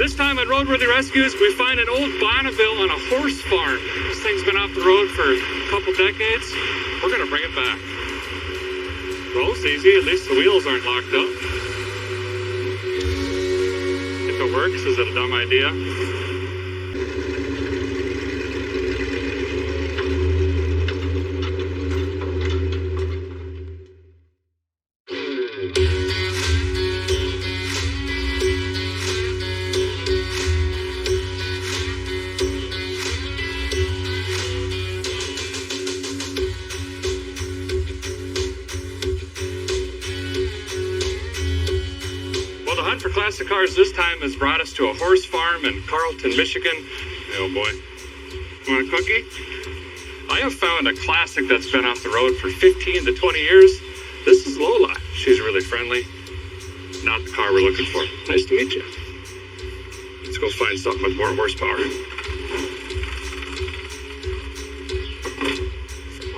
This time at Roadworthy Rescues, we find an old Bonneville on a horse farm. This thing's been off the road for a couple decades. We're gonna bring it back. Well, it's easy. At least the wheels aren't locked up. If it works, is it a dumb idea? The hunt for classic cars this time has brought us to a horse farm in Carlton, Michigan. Oh boy. Want a cookie? I have found a classic that's been off the road for 15 to 20 years. This is Lola. She's really friendly. Not the car we're looking for. Nice to meet you. Let's go find something with more horsepower.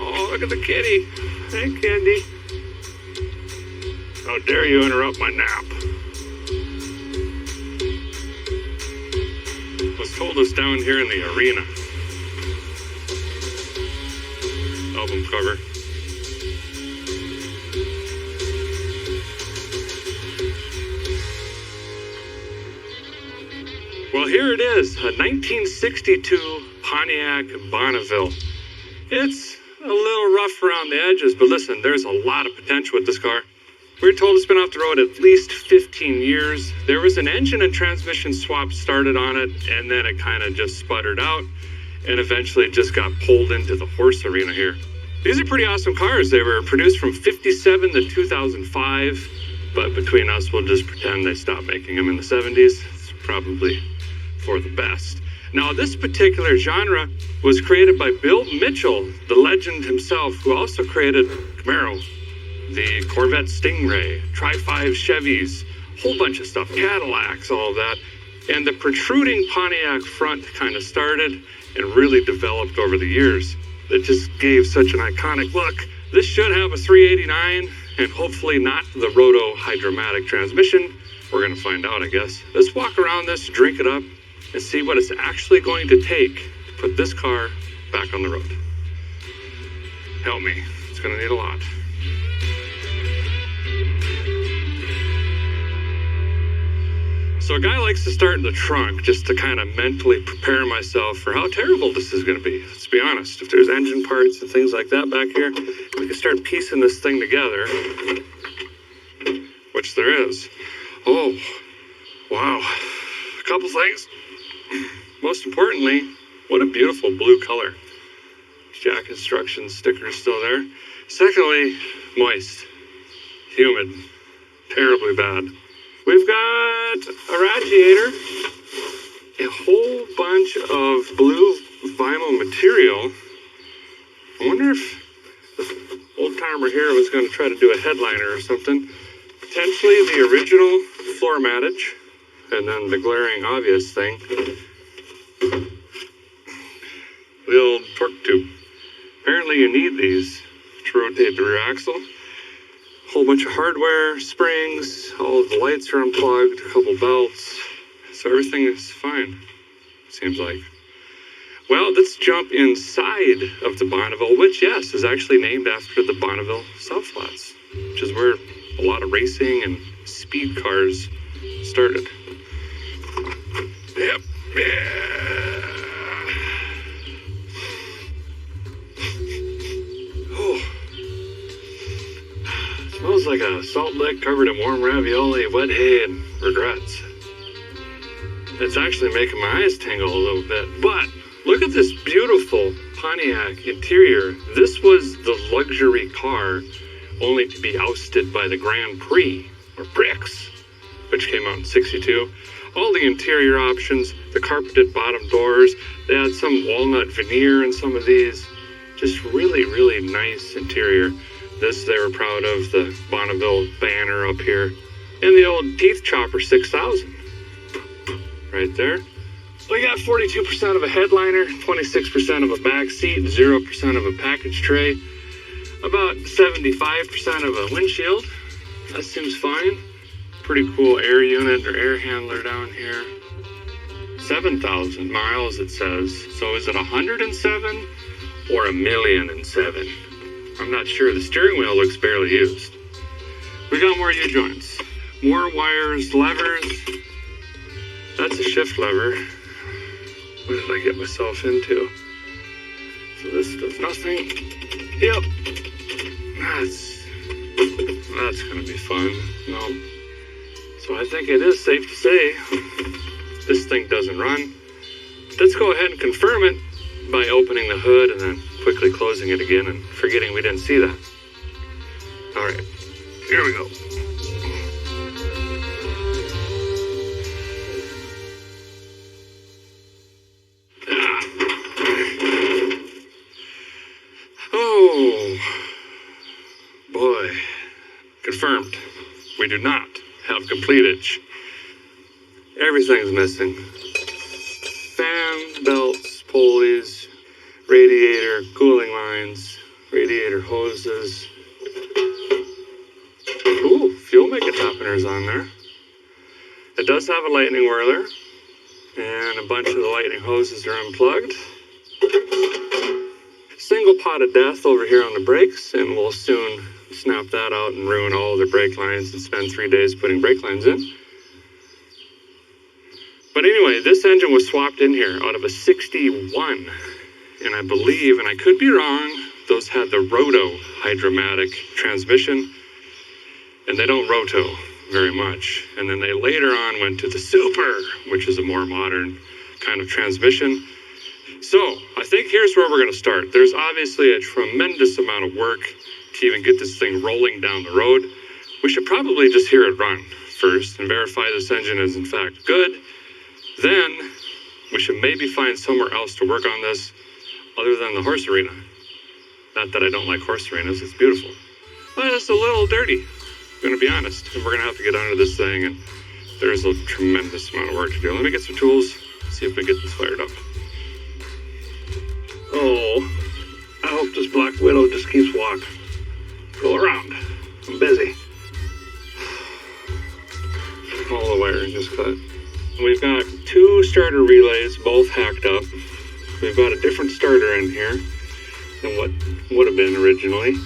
Oh, look at the kitty. Hey, Candy. How dare you interrupt my nap? Was told us down here in the arena. Album cover. Well, here it is, a 1962 Pontiac Bonneville. It's a little rough around the edges, but listen, there's a lot of potential with this car. We're told it's been off the road at least 15 years. There was an engine and transmission swap started on it, and then it kind of just sputtered out, and eventually it just got pulled into the horse arena here. These are pretty awesome cars. They were produced from 57 to 2005, but between us, we'll just pretend they stopped making them in the 70s. It's probably for the best. Now, this particular genre was created by Bill Mitchell, the legend himself, who also created Camaro, the Corvette Stingray, Tri-5 Chevys, whole bunch of stuff, Cadillacs, all of that. And the protruding Pontiac front kind of started and really developed over the years. It just gave such an iconic look. This should have a 389 and hopefully not the Roto hydromatic transmission. We're going to find out, I guess. Let's walk around this, drink it up, and see what it's actually going to take to put this car back on the road. Help me. It's going to need a lot. So a guy likes to start in the trunk just to kind of mentally prepare myself for how terrible this is going to be. Let's be honest. If there's engine parts and things like that back here, we can start piecing this thing together, which there is. Oh, wow. A couple things. Most importantly, what a beautiful blue color. Jack instructions sticker is still there. Secondly, moist, humid, terribly bad. We've got a radiator, a whole bunch of blue vinyl material. I wonder if the old timer here was going to try to do a headliner or something. Potentially the original floor mattage, and then the glaring obvious thing, the old torque tube. Apparently you need these to rotate the rear axle. Whole bunch of hardware, springs, all of the lights are unplugged, a couple belts, so everything is fine, seems like. Well, let's jump inside of the Bonneville, which, yes, is actually named after the Bonneville South Flats, which is where a lot of racing and speed cars started. Yep. Smells like a salt lick covered in warm ravioli, wet hay, and regrets. It's actually making my eyes tingle a little bit. But look at this beautiful Pontiac interior. This was the luxury car only to be ousted by the Grand Prix, or Prix, which came out in '62. All the interior options, the carpeted bottom doors, they had some walnut veneer in some of these. Just really, really nice interior. This, they were proud of, the Bonneville banner up here. And the old Teeth Chopper 6000. Right there. We got 42% of a headliner, 26% of a back seat, 0% of a package tray, about 75% of a windshield. That seems fine. Pretty cool air unit or air handler down here. 7,000 miles it says. So is it 107 or 1,000,007? I'm not sure. The steering wheel looks barely used. We got more U-joints. More wires, levers. That's a shift lever. What did I get myself into? So this does nothing. Yep. That's gonna be fun. No. So I think it is safe to say this thing doesn't run. Let's go ahead and confirm it by opening the hood and then quickly closing it again and forgetting we didn't see that. All right, here we go. Oh, boy. Confirmed. We do not have completage. Everything's missing. Fan, belts, pulleys, radiator, cooling lines, radiator hoses. Ooh, fuel maker toppeners on there. It does have a lightning whirler, and a bunch of the lightning hoses are unplugged. Single pot of death over here on the brakes, and we'll soon snap that out and ruin all the brake lines and spend 3 days putting brake lines in. But anyway, this engine was swapped in here out of a 61. And I believe, and I could be wrong, those had the roto hydromatic transmission. And they don't roto very much. And then they later on went to the super, which is a more modern kind of transmission. So I think here's where we're going to start. There's obviously a tremendous amount of work to even get this thing rolling down the road. We should probably just hear it run first and verify this engine is in fact good. Then we should maybe find somewhere else to work on this other than the horse arena. Not that I don't like horse arenas, it's beautiful. But it's a little dirty, I'm gonna be honest. And we're gonna have to get under this thing, and there's a tremendous amount of work to do. Let me get some tools, see if we can get this fired up. Oh, I hope this Black Widow just keeps walking. Go around, I'm busy. All the wiring is cut. We've got 2 starter relays, both hacked up. We've got a different starter in here than what would have been originally.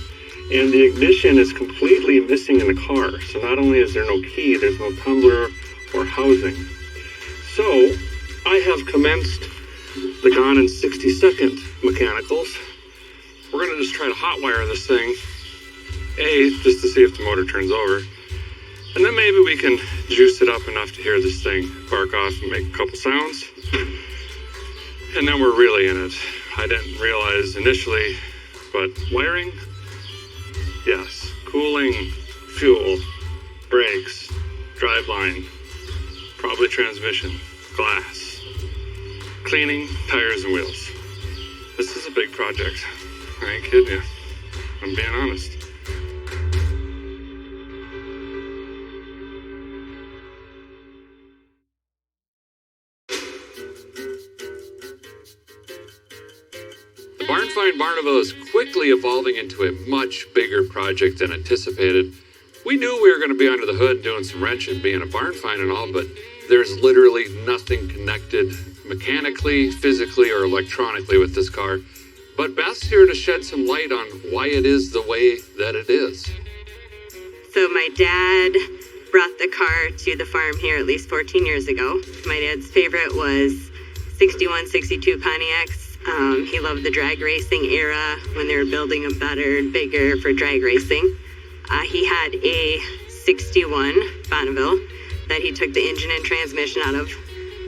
And the ignition is completely missing in the car. So not only is there no key, there's no tumbler or housing. So I have commenced the gone in 60-second mechanicals. We're gonna just try to hotwire this thing. Just to see if the motor turns over. And then maybe we can juice it up enough to hear this thing bark off and make a couple sounds. And then we're really in it. I didn't realize initially, but wiring, yes. Cooling, fuel, brakes, driveline, probably transmission, glass, cleaning, tires and wheels. This is a big project. I ain't kidding you. I'm being honest. Barnfind Barnaville is quickly evolving into a much bigger project than anticipated. We knew we were going to be under the hood doing some wrenching, being a barn find and all, but there's literally nothing connected mechanically, physically, or electronically with this car. But Beth's here to shed some light on why it is the way that it is. So my dad brought the car to the farm here at least 14 years ago. My dad's favorite was 61, 62 Pontiacs. He loved the drag racing era when they were building them better and bigger for drag racing. He had a 61 Bonneville that he took the engine and transmission out of,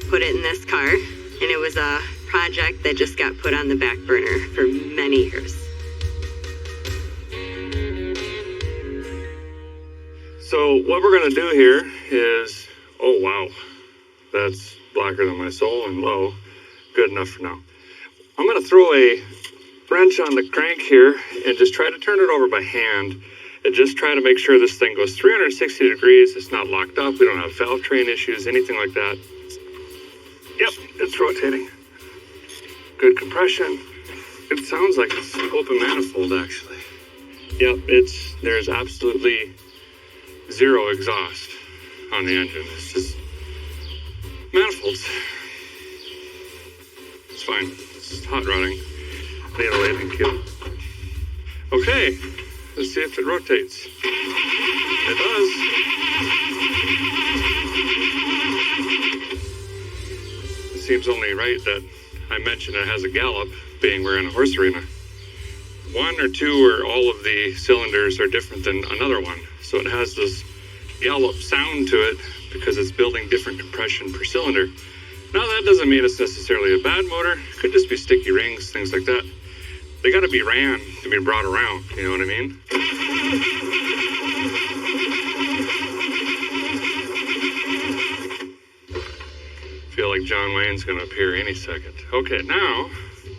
put it in this car, and it was a project that just got put on the back burner for many years. So what we're going to do here is, oh wow, that's blacker than my soul and low. Good enough for now. I'm going to throw a wrench on the crank here and just try to turn it over by hand and just try to make sure this thing goes 360 degrees. It's not locked up. We don't have valve train issues, anything like that. Yep, it's rotating. Good compression. It sounds like it's open manifold actually. Yep, there's absolutely zero exhaust. on the engine. It's just manifolds. It's fine. It's hot rodding. Need a landing cue. Okay, let's see if it rotates. It does. It seems only right that I mentioned it has a gallop, being we're in a horse arena. One or two or all of the cylinders are different than another one. So it has this gallop sound to it because it's building different compression per cylinder. Now that doesn't mean it's necessarily a bad motor. It could just be sticky rings, things like that. They gotta be ran to be brought around, you know what I mean? Feel like John Wayne's gonna appear any second. Okay, now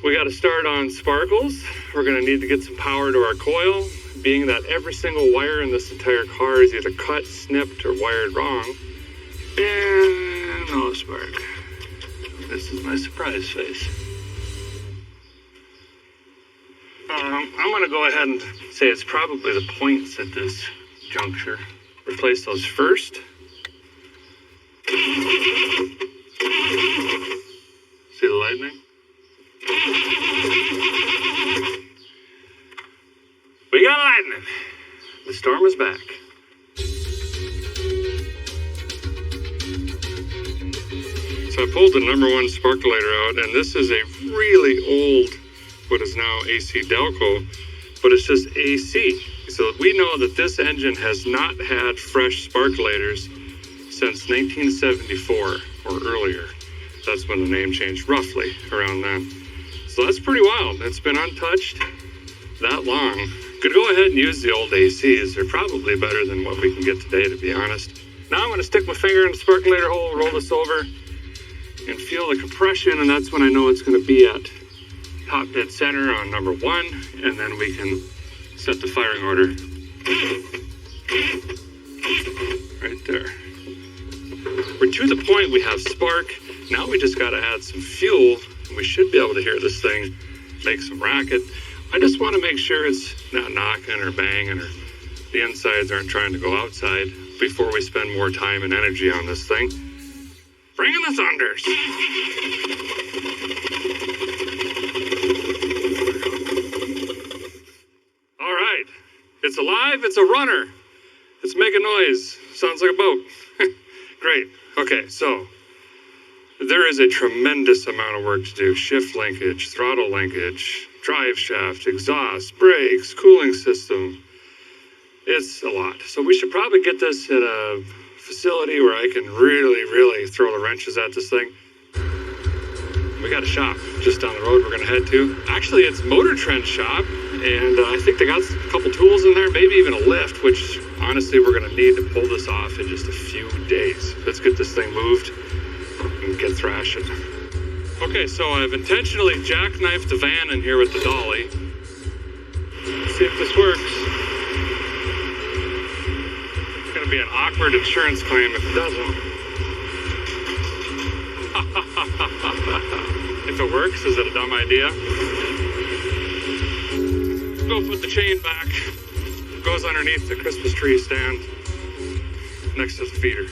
we gotta start on sparkles. We're gonna need to get some power to our coil, being that every single wire in this entire car is either cut, snipped, or wired wrong. And no spark. This is my surprise face. I'm gonna go ahead and say it's probably the points at this juncture. Replace those first. See the lightning? We got lightning. The storm is back. So I pulled the number one sparkulator out, and this is a really old, what is now AC Delco, but it's just AC. So we know that this engine has not had fresh sparkulators since 1974 or earlier. That's when the name changed, roughly around then. So that's pretty wild. It's been untouched that long. Could go ahead and use the old ACs. They're probably better than what we can get today, to be honest. Now I'm going to stick my finger in the sparkulator hole, roll this over, and feel the compression, and that's when I know it's going to be at top dead center on number one, and then we can set the firing order right there. We're to the point we have spark. Now we just got to add some fuel, and we should be able to hear this thing make some racket. I just want to make sure it's not knocking or banging or the insides aren't trying to go outside before we spend more time and energy on this thing. Bring in the thunders. All right. It's alive. It's a runner. It's making noise. Sounds like a boat. Great. Okay, so there is a tremendous amount of work to do. Shift linkage, throttle linkage, drive shaft, exhaust, brakes, cooling system. It's a lot. So we should probably get this at a facility where I can really throw the wrenches at this thing. We got a shop just down the road we're going to head to. Actually, it's Motor Trend shop, and I think they got a couple tools in there, maybe even a lift, which honestly we're going to need to pull this off in just a few days. Let's get this thing moved and get thrashing. Okay, so I've intentionally jackknifed the van in here with the dolly. Let's see if this works. It's going to be an awkward insurance claim if it doesn't. If it works, is it a dumb idea? Go put the chain back. Goes underneath the Christmas tree stand next to the feeder.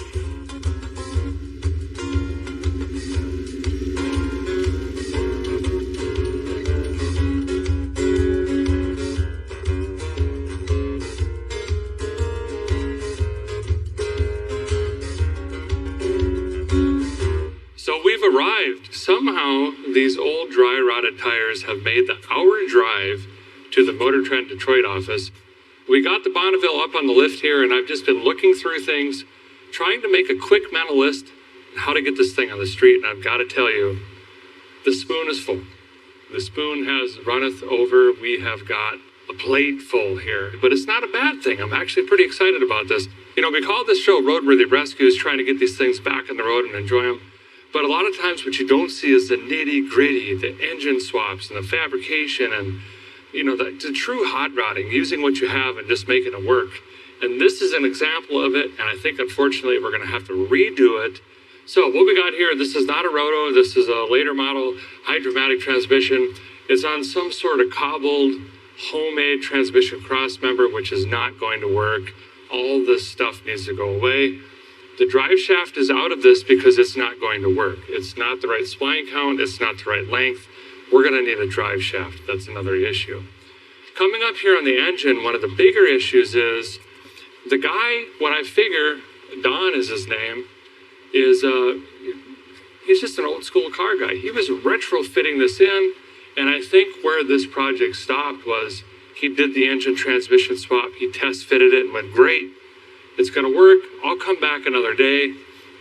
So we've arrived. Somehow these old dry rotted tires have made the hour drive to the Motor Trend Detroit office. We got the Bonneville up on the lift here, and I've just been looking through things, trying to make a quick mental list on how to get this thing on the street, and I've got to tell you, the spoon is full. The spoon has runneth over. We have got a plate full here, but it's not a bad thing. I'm actually pretty excited about this. You know, we call this show Roadworthy Rescues, trying to get these things back on the road and enjoy them. But a lot of times what you don't see is the nitty gritty, the engine swaps and the fabrication and, you know, the true hot rodding, using what you have and just making it work. And this is an example of it. And I think, unfortunately, we're going to have to redo it. So what we got here, this is not a roto. This is a later model hydromatic transmission. It's on some sort of cobbled homemade transmission cross member, which is not going to work. All this stuff needs to go away. The drive shaft is out of this because it's not going to work. It's not the right spline count. It's not the right length. We're going to need a drive shaft. That's another issue. Coming up here on the engine, one of the bigger issues is the guy, what I figure, Don is his name, is he's just an old school car guy. He was retrofitting this in, and I think where this project stopped was he did the engine transmission swap, he test fitted it and went, great, it's gonna work, I'll come back another day,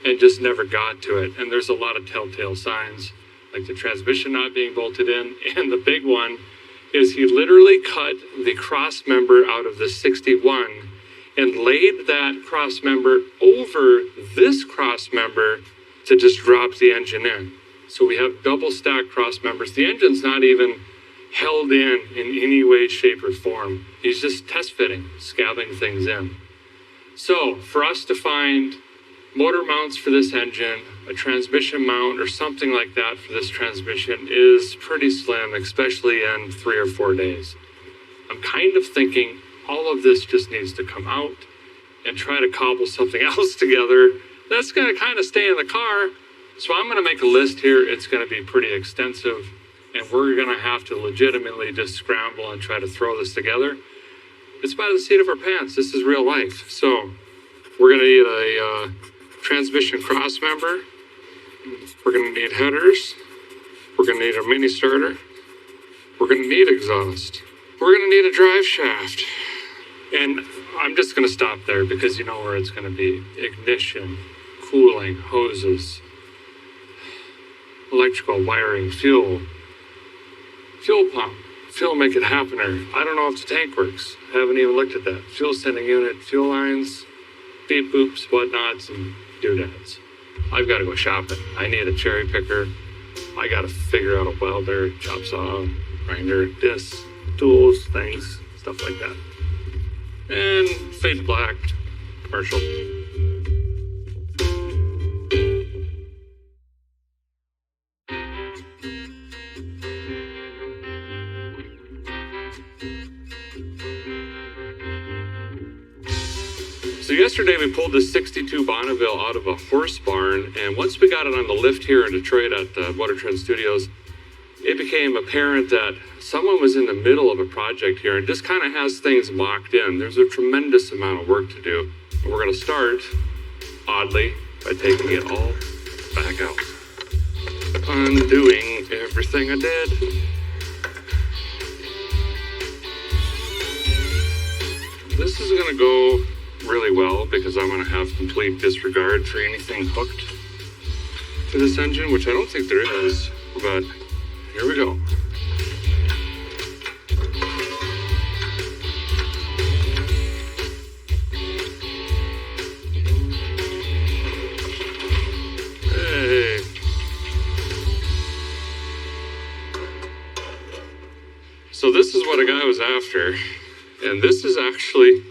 and just never got to it. And there's a lot of telltale signs, like the transmission not being bolted in, and the big one is he literally cut the cross member out of the 61 and laid that cross member over this cross member to just drop the engine in. So we have double stacked cross members. The engine's not even held in any way, shape, or form. He's just test fitting, scabbing things in. So for us to find motor mounts for this engine, a transmission mount or something like that for this transmission is pretty slim, especially in 3 or 4 days. I'm kind of thinking all of this just needs to come out and try to cobble something else together that's going to kind of stay in the car. So I'm going to make a list here. It's going to be pretty extensive, and we're going to have to legitimately just scramble and try to throw this together. It's by the seat of our pants. This is real life. So we're going to need a transmission cross member. We're going to need headers. We're going to need a mini starter. We're going to need exhaust. We're going to need a drive shaft. And I'm just going to stop there because you know where it's going to be. Ignition, cooling, hoses, electrical wiring, fuel pump, fuel make it happen. I don't know if the tank works. I haven't even looked at that. Fuel sending unit, fuel lines, beep boops, whatnots, and doodads. I've got to go shopping. I need a cherry picker. I got to figure out a welder, chop saw, grinder, discs, tools, things, stuff like that. And fade to black, Marshall. So yesterday we pulled this 62 Bonneville out of a horse barn, and once we got it on the lift here in Detroit at Motor Trend Studios, it became apparent that someone was in the middle of a project here and just kind of has things locked in. There's a tremendous amount of work to do. And we're going to start, oddly, by taking it all back out. Undoing everything I did. This is going to go really well because I'm going to have complete disregard for anything hooked to this engine, which I don't think there is, but here we go. Hey. So this is what a guy was after, and this is actually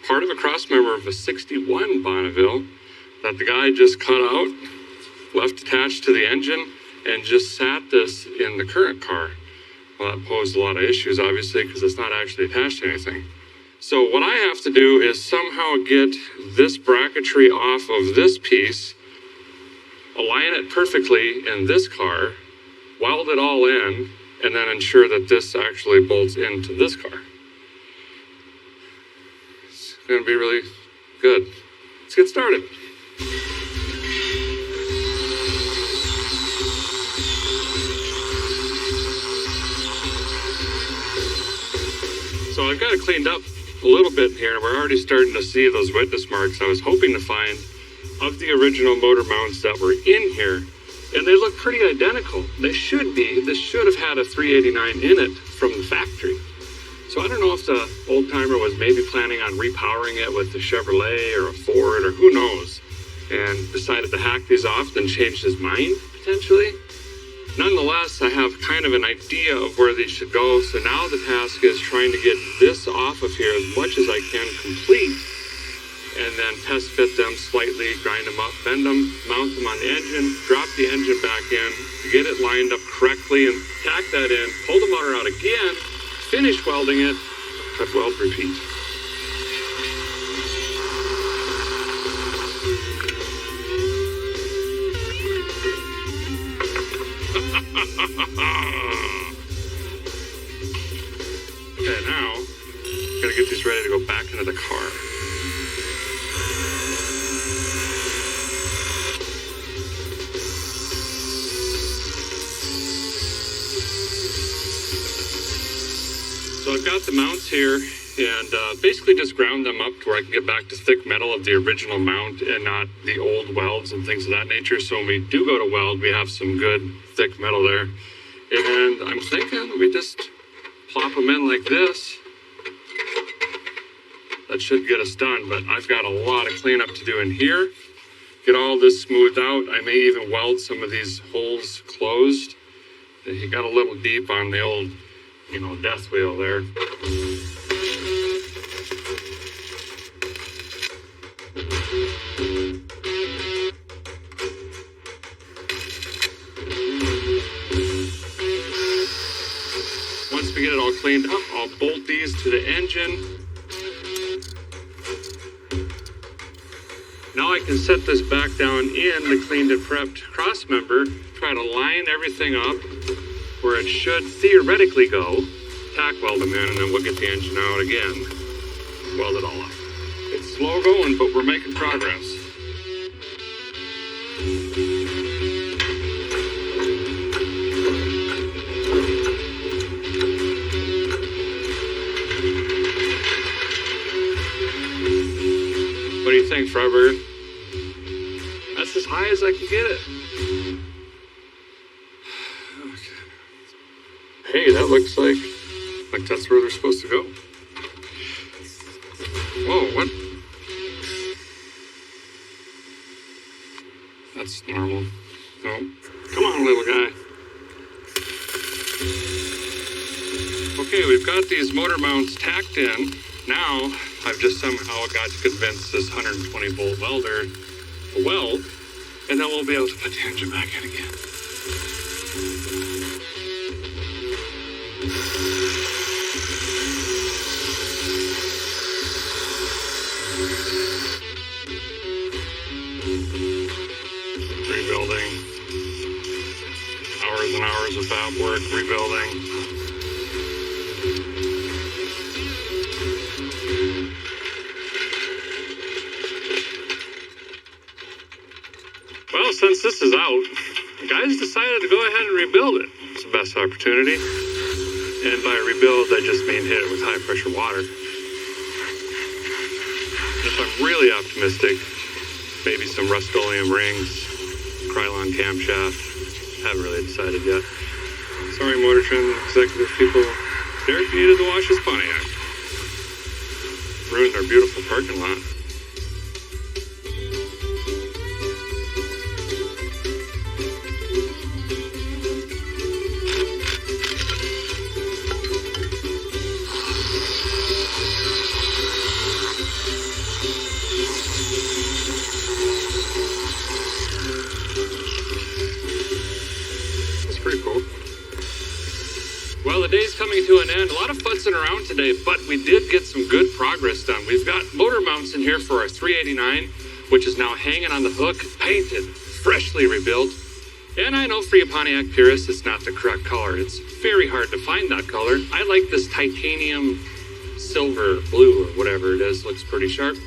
part of a cross member of a 61 Bonneville that the guy just cut out, left attached to the engine, and just sat this in the current car. Well, that posed a lot of issues, obviously, because it's not actually attached to anything. So what I have to do is somehow get this bracketry off of this piece, align it perfectly in this car, weld it all in, and then ensure that this actually bolts into this car. It's going to be really good. Let's get started. So I've got it cleaned up a little bit here. We're already starting to see those witness marks I was hoping to find of the original motor mounts that were in here. And they look pretty identical. They should be. This should have had a 389 in it from the factory. So I don't know if the old timer was maybe planning on repowering it with a Chevrolet or a Ford or who knows, and decided to hack these off, then changed his mind, potentially. Nonetheless, I have kind of an idea of where these should go, so now the task is trying to get this off of here as much as I can complete, and then test fit them slightly, grind them up, bend them, mount them on the engine, drop the engine back in, get it lined up correctly, and tack that in, pull the motor out again, finish welding it, cut, weld, repeat. I've got the mounts here and basically just ground them up to where I can get back to thick metal of the original mount and not the old welds and things of that nature. So when we do go to weld, we have some good thick metal there. And I'm thinking we just plop them in like this. That should get us done, but I've got a lot of cleanup to do in here. Get all this smoothed out. I may even weld some of these holes closed. He got a little deep on the old, death wheel there. Once we get it all cleaned up, I'll bolt these to the engine. Now I can set this back down in the cleaned and prepped cross member, try to line everything up where it should theoretically go, tack weld them in, and then we'll get the engine out again, weld it all up. It's slow going, but we're making progress. What do you think, Freiberg? That's as high as I can get it. Hey, that looks like that's where they're supposed to go. Whoa, what? That's normal. No. Come on, little guy. Okay, we've got these motor mounts tacked in. Now, I've just somehow got to convince this 120 volt welder to weld, and then we'll be able to put the engine back in again. Rebuilding. Hours and hours of fab work, rebuilding. Well, since this is out, guys decided to go ahead and rebuild it. It's the best opportunity. And by rebuild, I just mean hit it with high pressure water. If I'm really optimistic, maybe some Rust-Oleum rings, Krylon camshaft. Haven't really decided yet. Sorry, Motor Trend executive people. Derek needed to wash his Pontiac. Ruined our beautiful parking lot. Well, the day's coming to an end. A lot of futzing around today, but we did get some good progress done. We've got motor mounts in here for our 389, which is now hanging on the hook, painted, freshly rebuilt. And I know for you Pontiac purists, it's not the correct color. It's very hard to find that color. I like this titanium silver blue or whatever it is. Looks pretty sharp.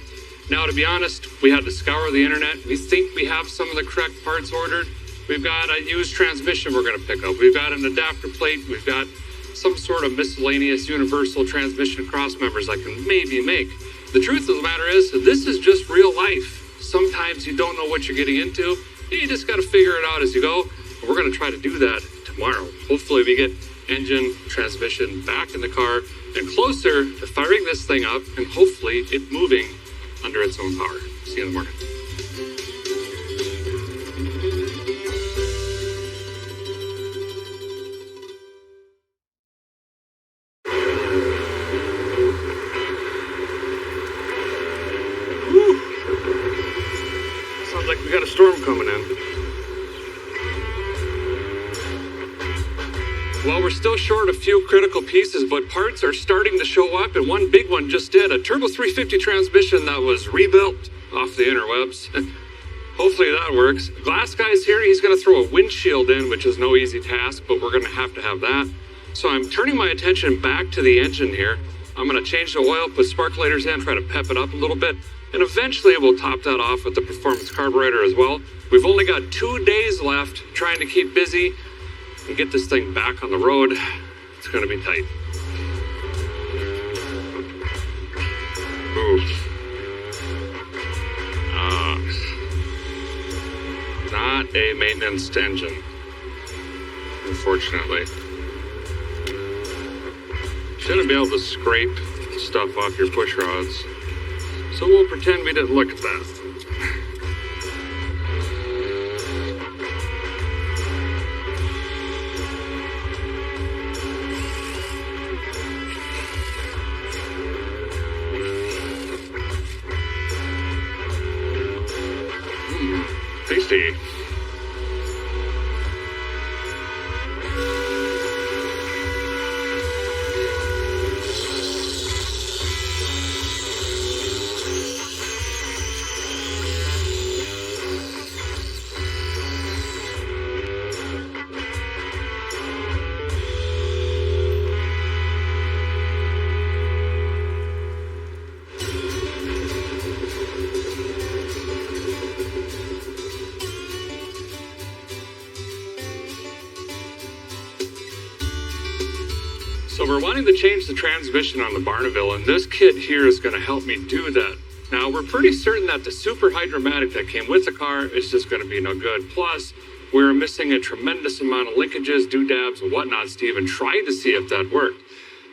Now, to be honest, we had to scour the internet. We think we have some of the correct parts ordered. We've got a used transmission we're going to pick up. We've got an adapter plate. We've got some sort of miscellaneous universal transmission cross members I can maybe make. The truth of the matter is, this is just real life. Sometimes you don't know what you're getting into. You just got to figure it out as you go. And we're going to try to do that tomorrow. Hopefully we get engine, transmission back in the car and closer to firing this thing up and hopefully it moving under its own power. See you in the morning. Sounds like we got a storm coming in. Well, we're still short a few critical pieces, but parts are starting to show up, and one big one just did. A turbo 350 transmission that was rebuilt off the interwebs. Hopefully that works. Glass guy's here. He's going to throw a windshield in, which is no easy task, but we're going to have that. So I'm turning my attention back to the engine here. I'm going to change the oil, put sparkulators in, try to pep it up a little bit, and eventually we'll top that off with the performance carburetor as well. We've only got 2 days left trying to keep busy and get this thing back on the road. It's going to be tight. Ooh. Not a maintenance engine, unfortunately. Shouldn't be able to scrape stuff off your push rods, so we'll pretend we didn't look at that. Tasty. So we're wanting to change the transmission on the Barneville, and this kit here is going to help me do that. Now, we're pretty certain that the super hydromatic that came with the car is just going to be no good. Plus, we're missing a tremendous amount of linkages, doodads, and whatnots to even try to see if that worked.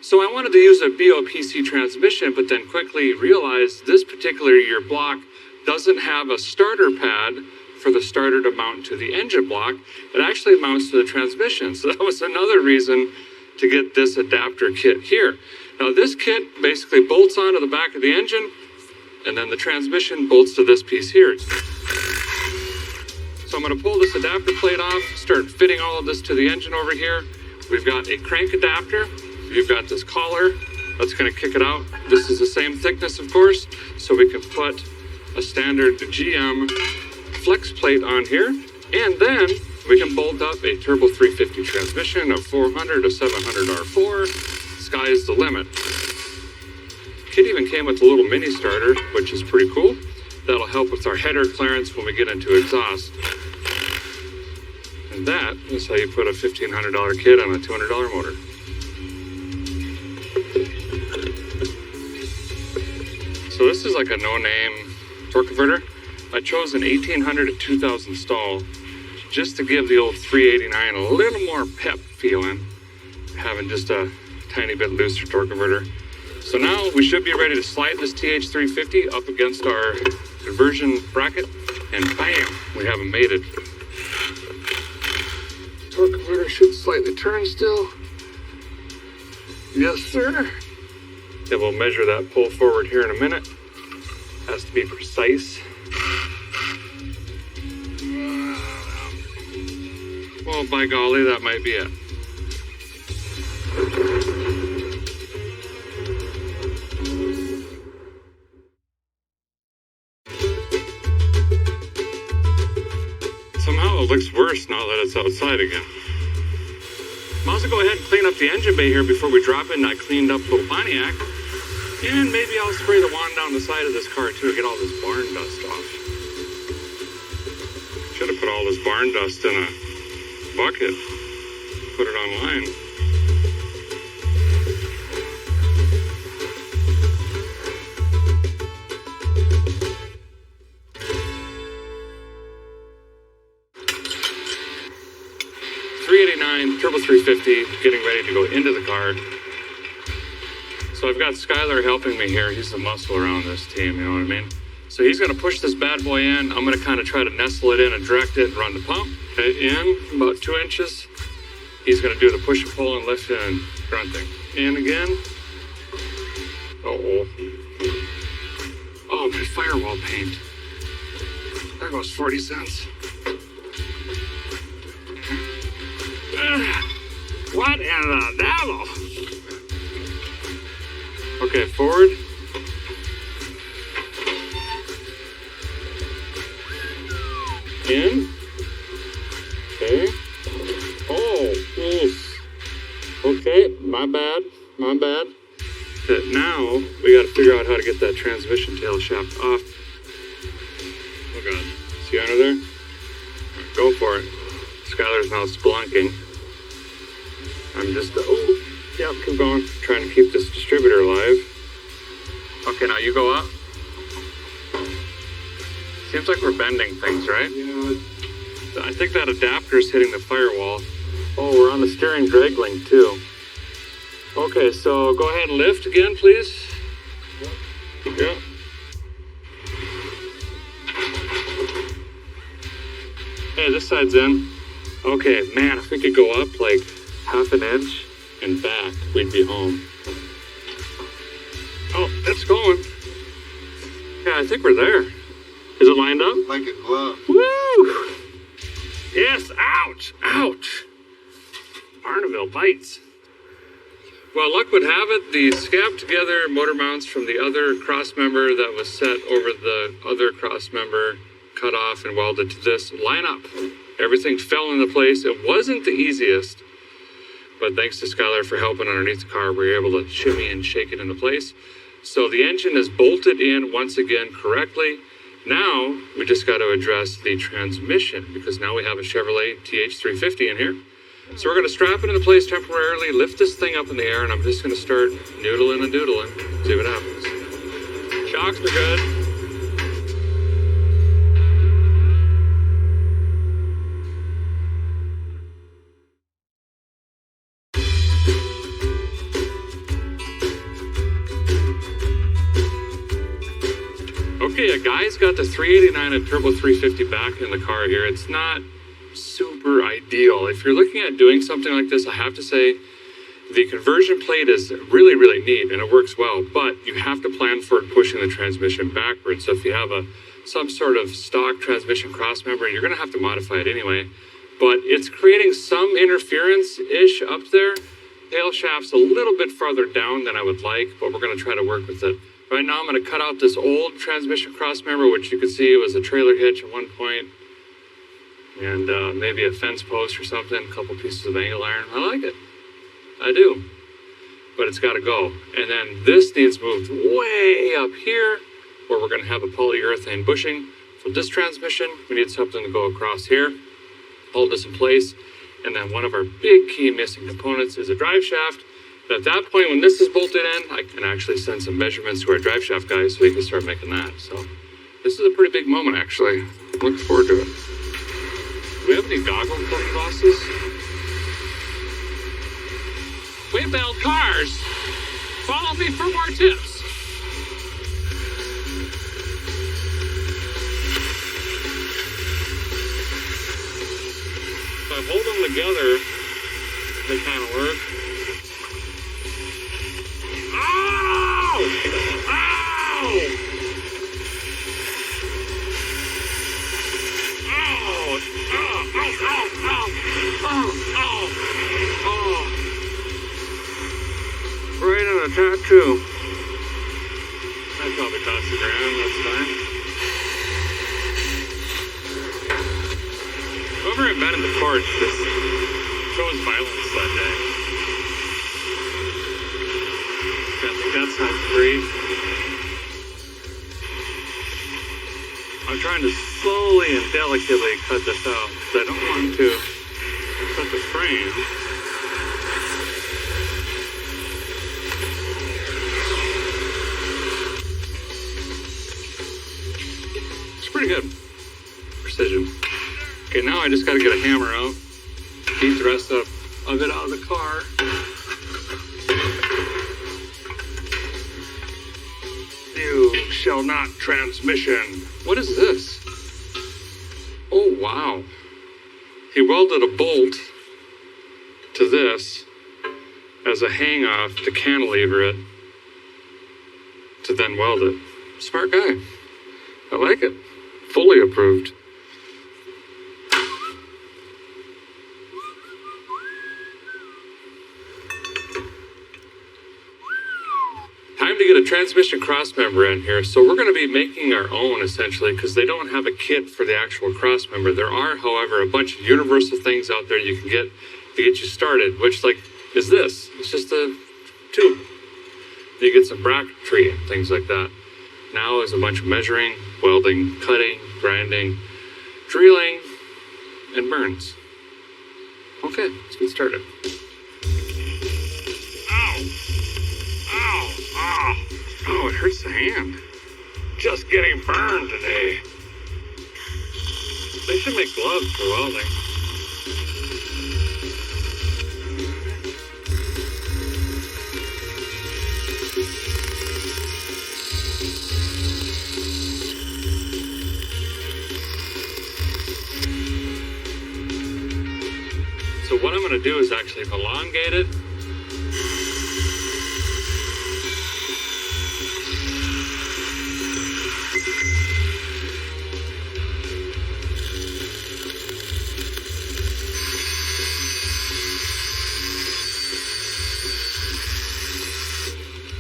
So I wanted to use a BOPC transmission, but then quickly realized this particular year block doesn't have a starter pad for the starter to mount to the engine block. It actually mounts to the transmission. So that was another reason to get this adapter kit here. Now this kit basically bolts onto the back of the engine, and then the transmission bolts to this piece here. So I'm going to pull this adapter plate off, start fitting all of this to the engine over here. We've got a crank adapter. You've got this collar that's going to kick it out. This is the same thickness, of course, so we can put a standard GM flex plate on here, and then we can bolt up a turbo 350 transmission of 400 to 700 R4. Sky is the limit. Kit even came with a little mini starter, which is pretty cool. That'll help with our header clearance when we get into exhaust. And that is how you put a $1,500 kit on a $200 motor. So this is like a no-name torque converter. I chose an 1800 to 2000 stall, just to give the old 389 a little more pep feeling, having just a tiny bit looser torque converter. So now we should be ready to slide this TH350 up against our conversion bracket, and bam, we have them mated. Torque converter should slightly turn still. Yes, sir. Then we'll measure that pull forward here in a minute. Has to be precise. Well, by golly, that might be it. Somehow it looks worse now that it's outside again. Might as well go ahead and clean up the engine bay here before we drop it. And I cleaned up little Pontiac. And maybe I'll spray the wand down the side of this car too to get all this barn dust off. Should have put all this barn dust in a bucket, put it online. .389 turbo 350, getting ready to go into the car. So I've got Skylar helping me here. He's the muscle around this team, you know what I mean? So he's going to push this bad boy in. I'm going to kind of try to nestle it in and direct it and run the pump. Okay, in about 2 inches. He's going to do the push and pull and lift and grunting. In again. Uh-oh. Oh, my firewall paint. There goes 40 cents. What in the devil? Okay, forward. In. Okay. Oh, oof. Okay, my bad. Okay, now we got to figure out how to get that transmission tail shaft off. Oh god. See under there? Right, go for it. Skylar's now spelunking. I'm just, oh, yeah, keep going. Trying to keep this distributor alive. Okay, now you go up. Seems like we're bending things, right? Yeah. I think that adapter's hitting the firewall. Oh, we're on the steering drag link too. Okay, so go ahead and lift again, please. Yeah. Hey, this side's in. Okay, man, if we could go up like half an inch and back, we'd be home. Oh, it's going. Yeah, I think we're there. Is it lined up? Like a glove. Woo! Yes, ouch, ouch. Barneville bites. Well, luck would have it, the scab together motor mounts from the other cross member that was set over the other cross member cut off and welded to this line up. Everything fell into place. It wasn't the easiest, but thanks to Skylar for helping underneath the car, we were able to shimmy and shake it into place. So the engine is bolted in once again correctly. Now we just got to address the transmission because now we have a Chevrolet TH350 in here. So we're going to strap it into place temporarily, lift this thing up in the air, and I'm just going to start noodling and doodling, see what happens. Shocks are good. Okay, a guy's got the 389 and turbo 350 back in the car here. It's not super ideal. If you're looking at doing something like this, I have to say the conversion plate is really, really neat and it works well, but you have to plan for pushing the transmission backwards. So if you have some sort of stock transmission cross member, you're going to have to modify it anyway. But it's creating some interference-ish up there. Tail shaft's a little bit farther down than I would like, but we're going to try to work with it. Right now I'm going to cut out this old transmission cross member, which you can see was a trailer hitch at one point, and maybe a fence post or something, a couple pieces of angle iron. I like it. I do. But it's got to go. And then this needs moved way up here, where we're going to have a polyurethane bushing. For this transmission, we need something to go across here, hold this in place. And then one of our big key missing components is a drive shaft. But at that point, when this is bolted in, I can actually send some measurements to our drive shaft guys so we can start making that. So this is a pretty big moment, actually. Looking forward to it. Do we have any goggle glasses? We build cars. Follow me for more tips. If I hold them together, they kind of work. Ow! Ow! Ow! Ow! Ow! Ow! Ow! Oh! Right on a tattoo. I'd probably toss the ground, that's fine. Whoever invented the torch just shows violence that day. I think that's not free. I'm trying to slowly and delicately cut this out because I don't want to cut the frame. It's pretty good. Precision. Okay, now I just got to get a hammer out, beat the rest of it out of the car. You shall not transmission. What is this? Oh, wow. He welded a bolt to this as a hang-off to cantilever it to then weld it. Smart guy. I like it. Fully approved. Time to get a transmission cross member in here. So we're going to be making our own essentially because they don't have a kit for the actual cross member. There are, however, a bunch of universal things out there you can get to get you started, which like is this. It's just a tube. You get some bracketry and things like that. Now is a bunch of measuring, welding, cutting, grinding, drilling, and burns. Okay, let's get started. Ow! Ow! Ah! Oh, it hurts the hand. Just getting burned today. They should make gloves for welding. So what I'm going to do is actually elongate it.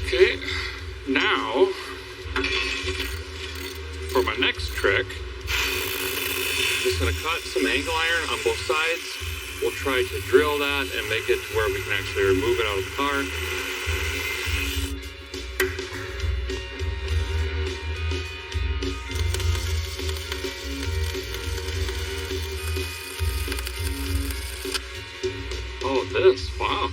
Okay, now for my next trick, I'm just going to cut some angle iron on both sides. We'll try to drill that and make it to where we can actually remove it out of the car. Oh, this, wow.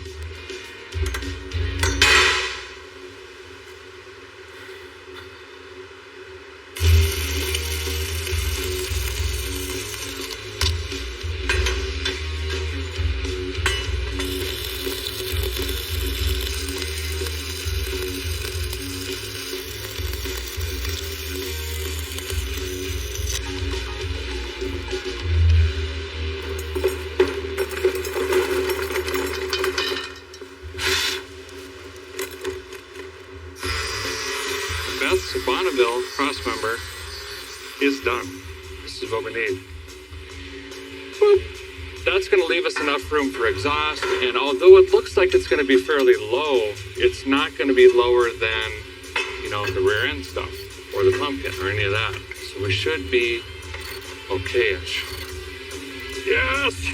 Bonneville cross member is done. This is what we need. Boop. That's going to leave us enough room for exhaust, and although it looks like it's going to be fairly low, it's not going to be lower than, the rear end stuff or the pumpkin or any of that. So we should be okay-ish. Yes!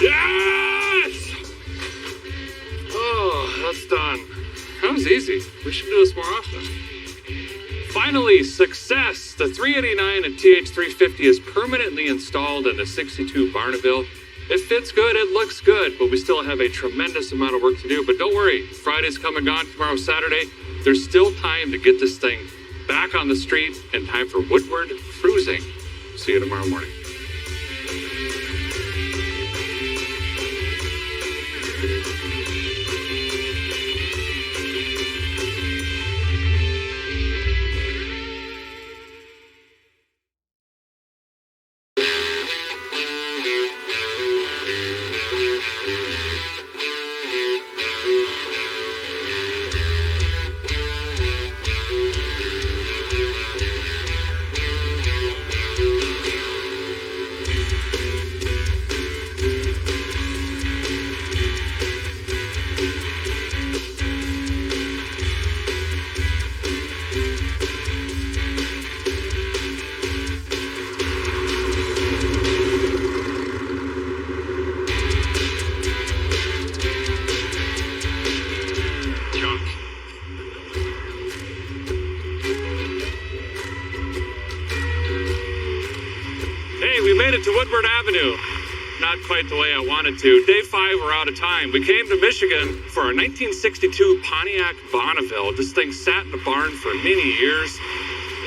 Yes! Oh, that's done. That was easy. We should do this more often. Finally, success! The 389 and TH350 is permanently installed in the 62 Barneville. It fits good, it looks good, but we still have a tremendous amount of work to do. But don't worry, Friday's come and gone, tomorrow's Saturday. There's still time to get this thing back on the street and time for Woodward cruising. See you tomorrow morning. To Woodward Avenue. Not quite the way I wanted to. Day 5, we're out of time. We came to Michigan for a 1962 Pontiac Bonneville. This thing sat in a barn for many years.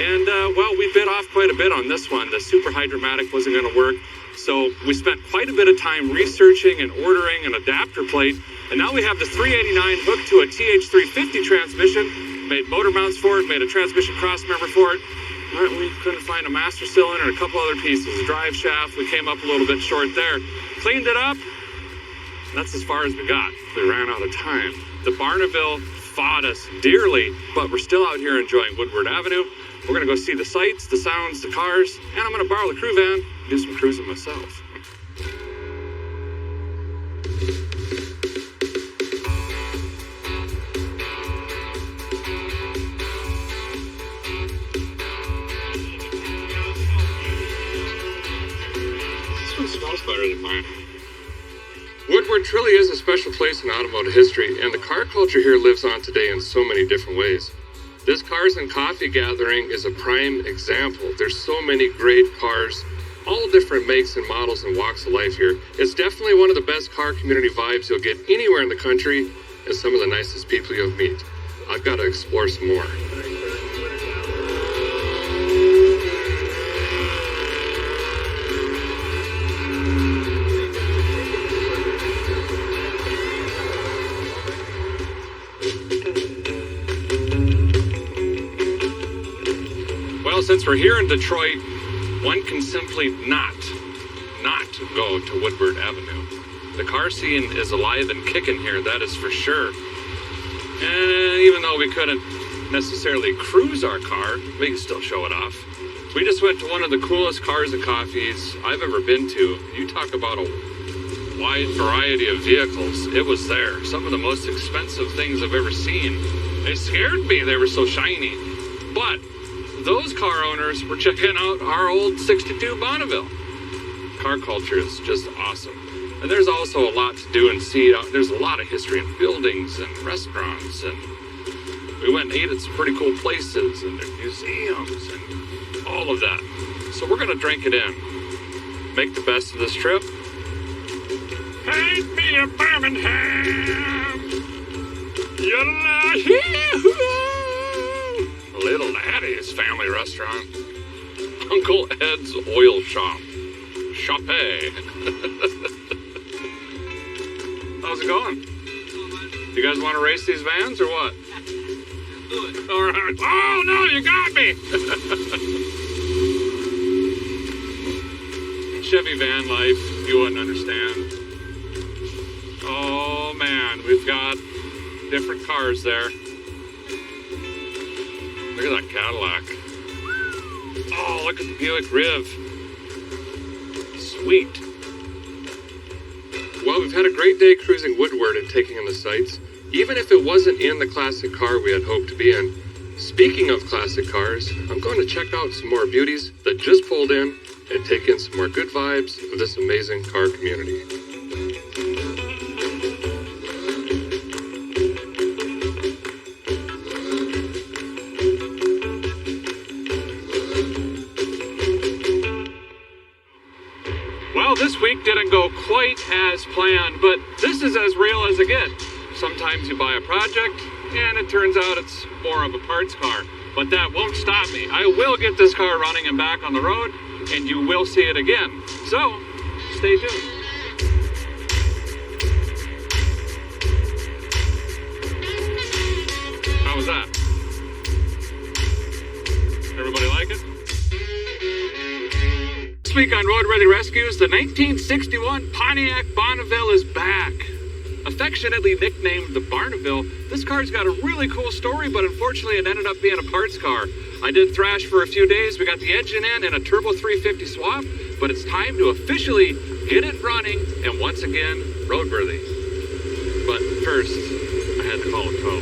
And, we bit off quite a bit on this one. The super hydromatic wasn't going to work. So we spent quite a bit of time researching and ordering an adapter plate. And now we have the 389 hooked to a TH350 transmission. Made motor mounts for it, made a transmission cross member for it. We couldn't find a master cylinder and a couple other pieces. A drive shaft, we came up a little bit short there. Cleaned it up. That's as far as we got. We ran out of time. The Barneville fought us dearly, but we're still out here enjoying Woodward Avenue. We're going to go see the sights, the sounds, the cars, and I'm going to borrow the crew van and do some cruising myself. Smells better than mine. Woodward truly is a special place in automotive history, and the car culture here lives on today in so many different ways. This Cars and Coffee gathering is a prime example. There's so many great cars, all different makes and models and walks of life here. It's definitely one of the best car community vibes you'll get anywhere in the country, and some of the nicest people you'll meet. I've got to explore some more. Well, since we're here in Detroit, one can simply not go to Woodward Avenue. The car scene is alive and kicking here, that is for sure. And even though we couldn't necessarily cruise our car, we can still show it off. We just went to one of the coolest cars and coffees I've ever been to. You talk about a wide variety of vehicles. It was there. Some of the most expensive things I've ever seen. They scared me. They were so shiny. But those car owners were checking out our old 62 Bonneville. Car culture is just awesome. And there's also a lot to do and see. There's a lot of history in buildings and restaurants, and we went and ate at some pretty cool places, and there's museums and all of that. So we're gonna drink it in. Make the best of this trip. Paint me a Birmingham. Little Daddy's family restaurant. Uncle Ed's oil shop. Shoppe. How's it going? You guys want to race these vans or what? Do it. All right. Oh, no, you got me. Chevy van life, you wouldn't understand. Oh, man, we've got different cars there. Look at that Cadillac. Oh, look at the Buick Riv. Sweet. Well, we've had a great day cruising Woodward and taking in the sights, even if it wasn't in the classic car we had hoped to be in. Speaking of classic cars, I'm going to check out some more beauties that just pulled in and take in some more good vibes of this amazing car community. Well, this week didn't go quite as planned, but this is as real as it gets. Sometimes you buy a project, and it turns out it's more of a parts car. But that won't stop me. I will get this car running and back on the road, and you will see it again. So, stay tuned. How was that? Everybody like it? This week on Roadworthy Rescues, the 1961 Pontiac Bonneville is back. Affectionately nicknamed the Barneville, this car's got a really cool story, but unfortunately it ended up being a parts car. I did thrash for a few days. We got the engine in and a turbo 350 swap, but it's time to officially get it running and once again, roadworthy. But first, I had to call a tow.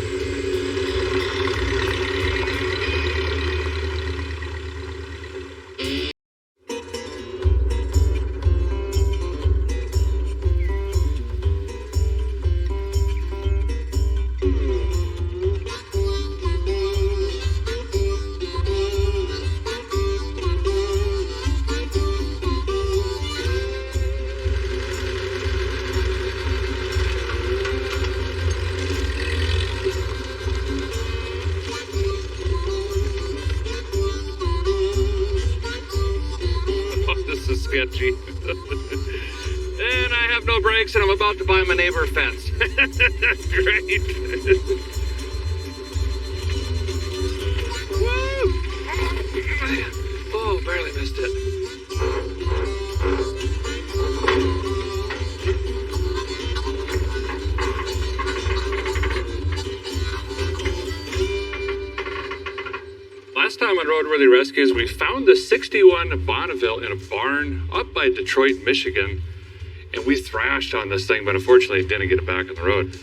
Sketchy. And I have no brakes and I'm about to buy my neighbor a fence. Great. Woo! Oh, barely missed it. Last time on Roadworthy Rescues, we found the 61 Bonneville in a barn up by Detroit, Michigan, and we thrashed on this thing, but unfortunately didn't get it back on the road.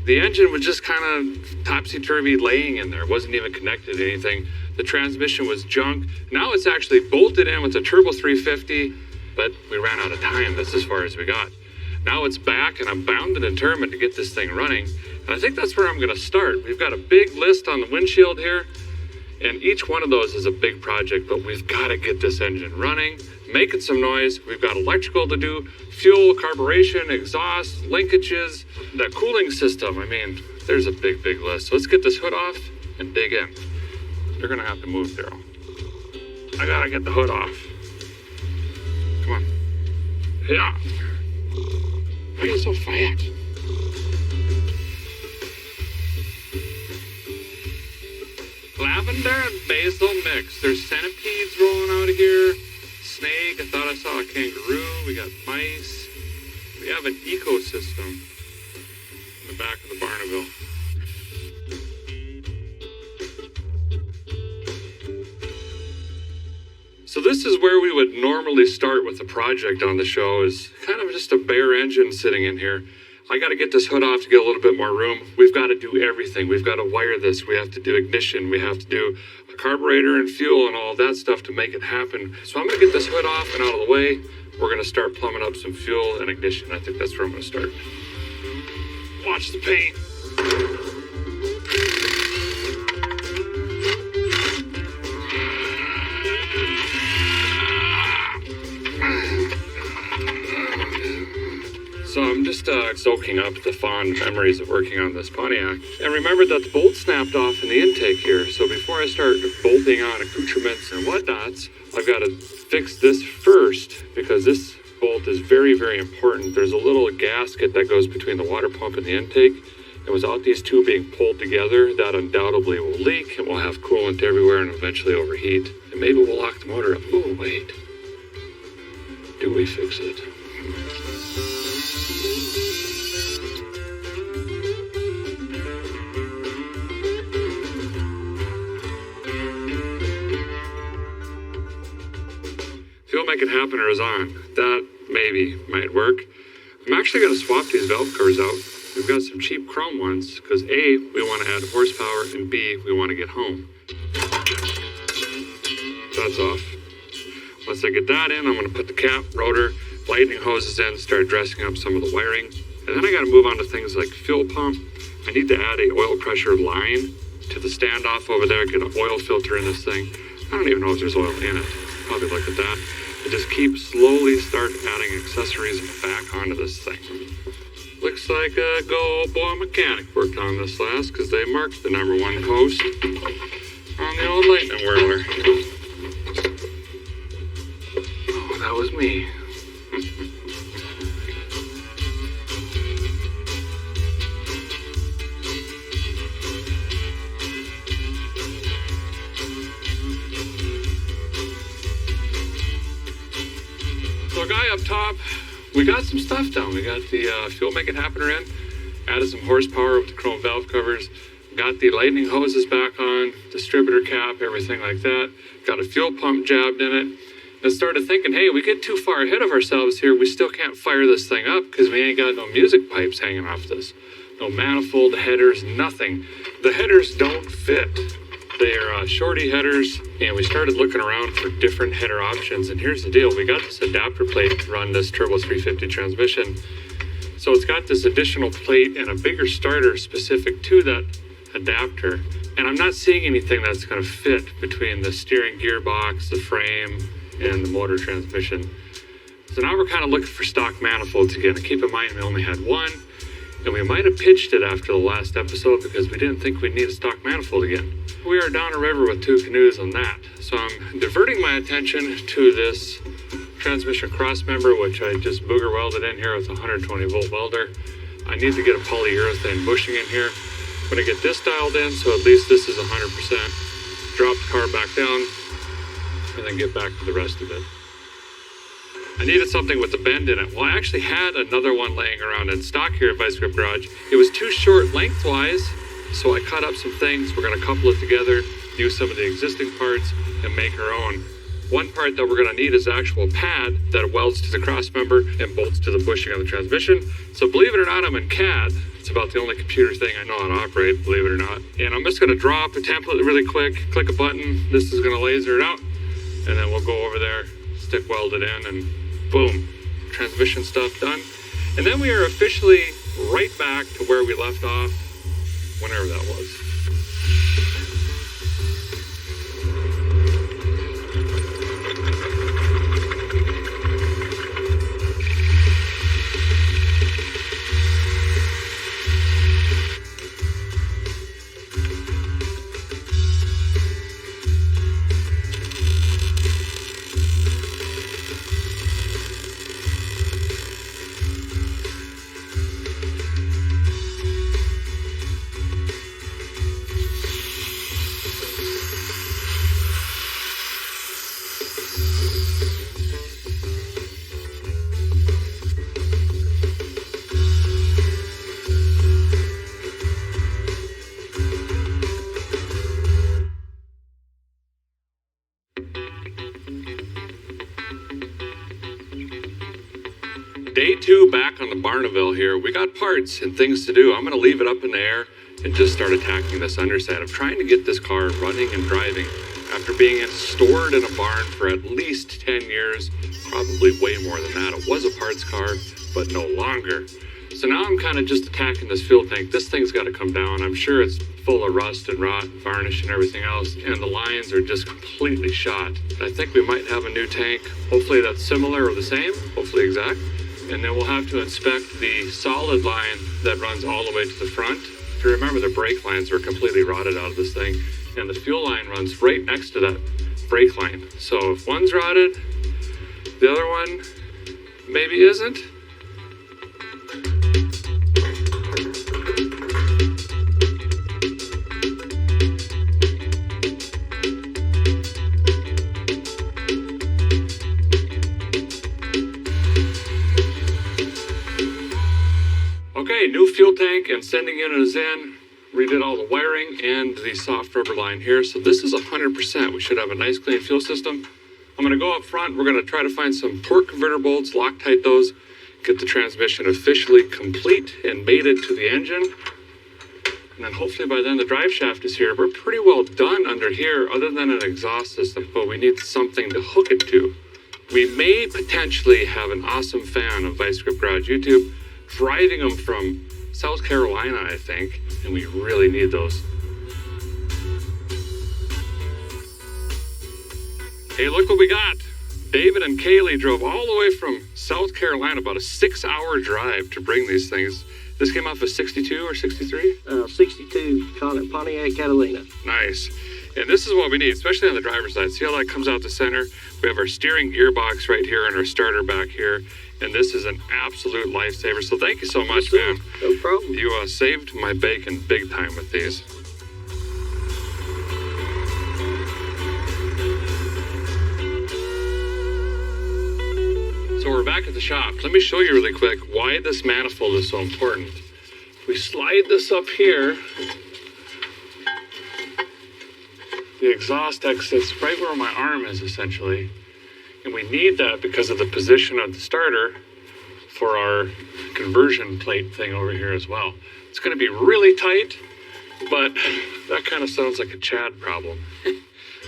The engine was just kind of topsy-turvy laying in there. It wasn't even connected to anything. The transmission was junk. Now it's actually bolted in with a turbo 350, but we ran out of time. That's as far as we got. Now it's back, and I'm bound and determined to get this thing running, and I think that's where I'm going to start. We've got a big list on the windshield here. And each one of those is a big project, but we've got to get this engine running, making some noise. We've got electrical to do, fuel, carburation, exhaust, linkages, that cooling system. I mean, There's a big, big list. So let's get this hood off and dig in. You're gonna have to move, Daryl. I gotta get the hood off. Come on. Yeah. Why are you so fat? Lavender and basil mix. There's centipedes rolling out of here. Snake. I thought I saw a kangaroo. We got mice. We have an ecosystem in the back of the Barnaville. So this is where we would normally start with the project on the show, is kind of just a bare engine sitting in here. I got to get this hood off to get a little bit more room. We've got to do everything. We've got to wire this. We have to do ignition. We have to do a carburetor and fuel and all that stuff to make it happen. So I'm going to get this hood off and out of the way. We're going to start plumbing up some fuel and ignition. I think that's where I'm going to start. Watch the paint. So I'm just soaking up the fond memories of working on this Pontiac. And remember that the bolt snapped off in the intake here. So before I start bolting on accoutrements and whatnots, I've got to fix this first, because this bolt is very, very important. There's a little gasket that goes between the water pump and the intake. And without these two being pulled together, that undoubtedly will leak, and we'll have coolant everywhere and eventually overheat. And maybe we'll lock the motor up. Oh, wait. Do we fix it? Fuel Make It Happener is on. That maybe might work. I'm actually going to swap these valve covers out. We've got some cheap chrome ones because A, we want to add horsepower, and B, we want to get home. That's off. Once I get that in, I'm going to put the cap, rotor, lightning hoses in, start dressing up some of the wiring. And then I got to move on to things like fuel pump. I need to add a oil pressure line to the standoff over there, get an oil filter in this thing. I don't even know if there's oil in it. Probably look at that. And just keep slowly start adding accessories back onto this thing. Looks like a Go Boy mechanic worked on this last, because they marked the #1 post on the old lightning whirler. Oh, that was me. So, guy up top, we got some stuff done. We got the Fuel Make It Happener in, added some horsepower with the chrome valve covers, got the lightning hoses back on, distributor cap, everything like that, got a fuel pump jabbed in it, and started thinking, hey, we get too far ahead of ourselves here. We still can't fire this thing up because we ain't got no music pipes hanging off this. No manifold, headers, nothing. The headers don't fit. They're shorty headers, and we started looking around for different header options. And here's the deal. We got this adapter plate to run this Turbo 350 transmission. So it's got this additional plate and a bigger starter specific to that adapter. And I'm not seeing anything that's going to fit between the steering gearbox, the frame, and the motor transmission. So now we're kind of looking for stock manifolds again. And keep in mind, we only had one. And we might have pitched it after the last episode because we didn't think we'd need a stock manifold again. We are down a river with 2 canoes on that. So I'm diverting my attention to this transmission cross member, which I just booger welded in here with a 120 volt welder. I need to get a polyurethane bushing in here. I'm going to get this dialed in so at least this is 100%. Drop the car back down and then get back to the rest of it. I needed something with a bend in it. Well, I actually had another one laying around in stock here at Vice Grip Garage. It was too short lengthwise, so I cut up some things. We're going to couple it together, use some of the existing parts, and make our own. One part that we're going to need is the actual pad that welds to the cross member and bolts to the bushing on the transmission. So believe it or not, I'm in CAD. It's about the only computer thing I know how to operate, believe it or not. And I'm just going to draw up a template really quick, click a button. This is going to laser it out, and then we'll go over there, stick weld it in, and boom, transmission stuff done. And then we are officially right back to where we left off, whenever that was. back on the Barneville here. We got parts and things to do. I'm going to leave it up in the air and just start attacking this underside. I'm trying to get this car running and driving after being stored in a barn for at least 10 years, probably way more than that. It was a parts car, but no longer. So now I'm kind of just attacking this fuel tank. This thing's got to come down. I'm sure it's full of rust and rot, varnish and everything else, and the lines are just completely shot. I think we might have a new tank. Hopefully that's similar or the same, hopefully exact. And then we'll have to inspect the solid line that runs all the way to the front. If you remember, the brake lines were completely rotted out of this thing, and the fuel line runs right next to that brake line. So if one's rotted, the other one maybe isn't. Okay, new fuel tank and sending unit is in. Redid all the wiring and the soft rubber line here. So this is 100%. We should have a nice clean fuel system. I'm gonna go up front. We're gonna try to find some torque converter bolts, Loctite those, get the transmission officially complete and mated to the engine. And then hopefully by then the drive shaft is here. We're pretty well done under here other than an exhaust system, but we need something to hook it to. We may potentially have an awesome fan of Vice Grip Garage YouTube driving them from South Carolina, I think, and we really need those. Hey, look what we got. David and Kaylee drove all the way from South Carolina, about a 6-hour drive to bring these things. This came off a 62 or 63? 62 Pontiac Catalina. Nice. And this is what we need, especially on the driver's side. See how that comes out the center? We have our steering gearbox right here and our starter back here. And this is an absolute lifesaver. So thank you so much, man. No problem. You saved my bacon big time with these. So we're back at the shop. Let me show you really quick why this manifold is so important. If we slide this up here, the exhaust exits right where my arm is essentially. And we need that because of the position of the starter for our conversion plate thing over here as well. It's going to be really tight, but that kind of sounds like a Chad problem.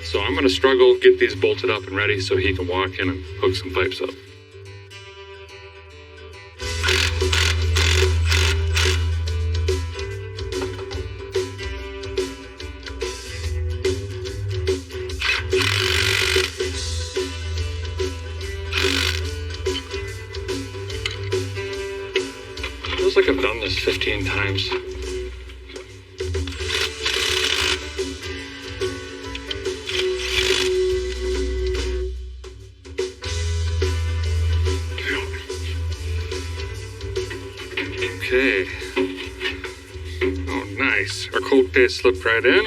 So I'm going to struggle, get these bolted up and ready so he can walk in and hook some pipes up. Feels like I've done this 15 times. Okay. Oh, nice. Our cold case slipped right in.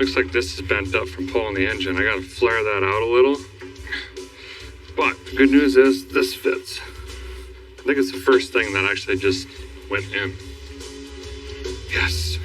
Looks like this is bent up from pulling the engine. I gotta flare that out a little. But the good news is this fits. I think it's the first thing that actually just went in. Yes.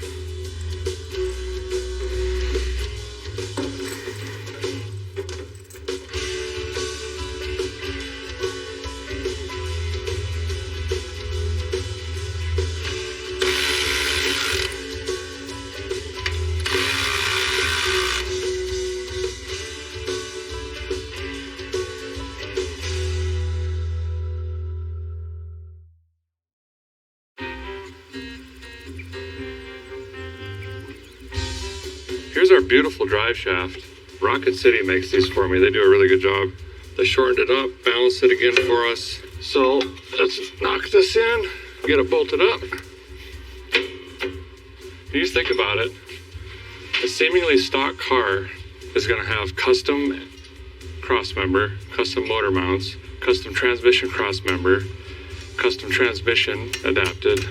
Here's our beautiful drive shaft. Rocket City makes these for me. They do a really good job. They shortened it up, balanced it again for us. So let's knock this in, get it bolted up. You just think about it. A seemingly stock car is going to have custom crossmember, custom motor mounts, custom transmission crossmember, custom transmission adapted,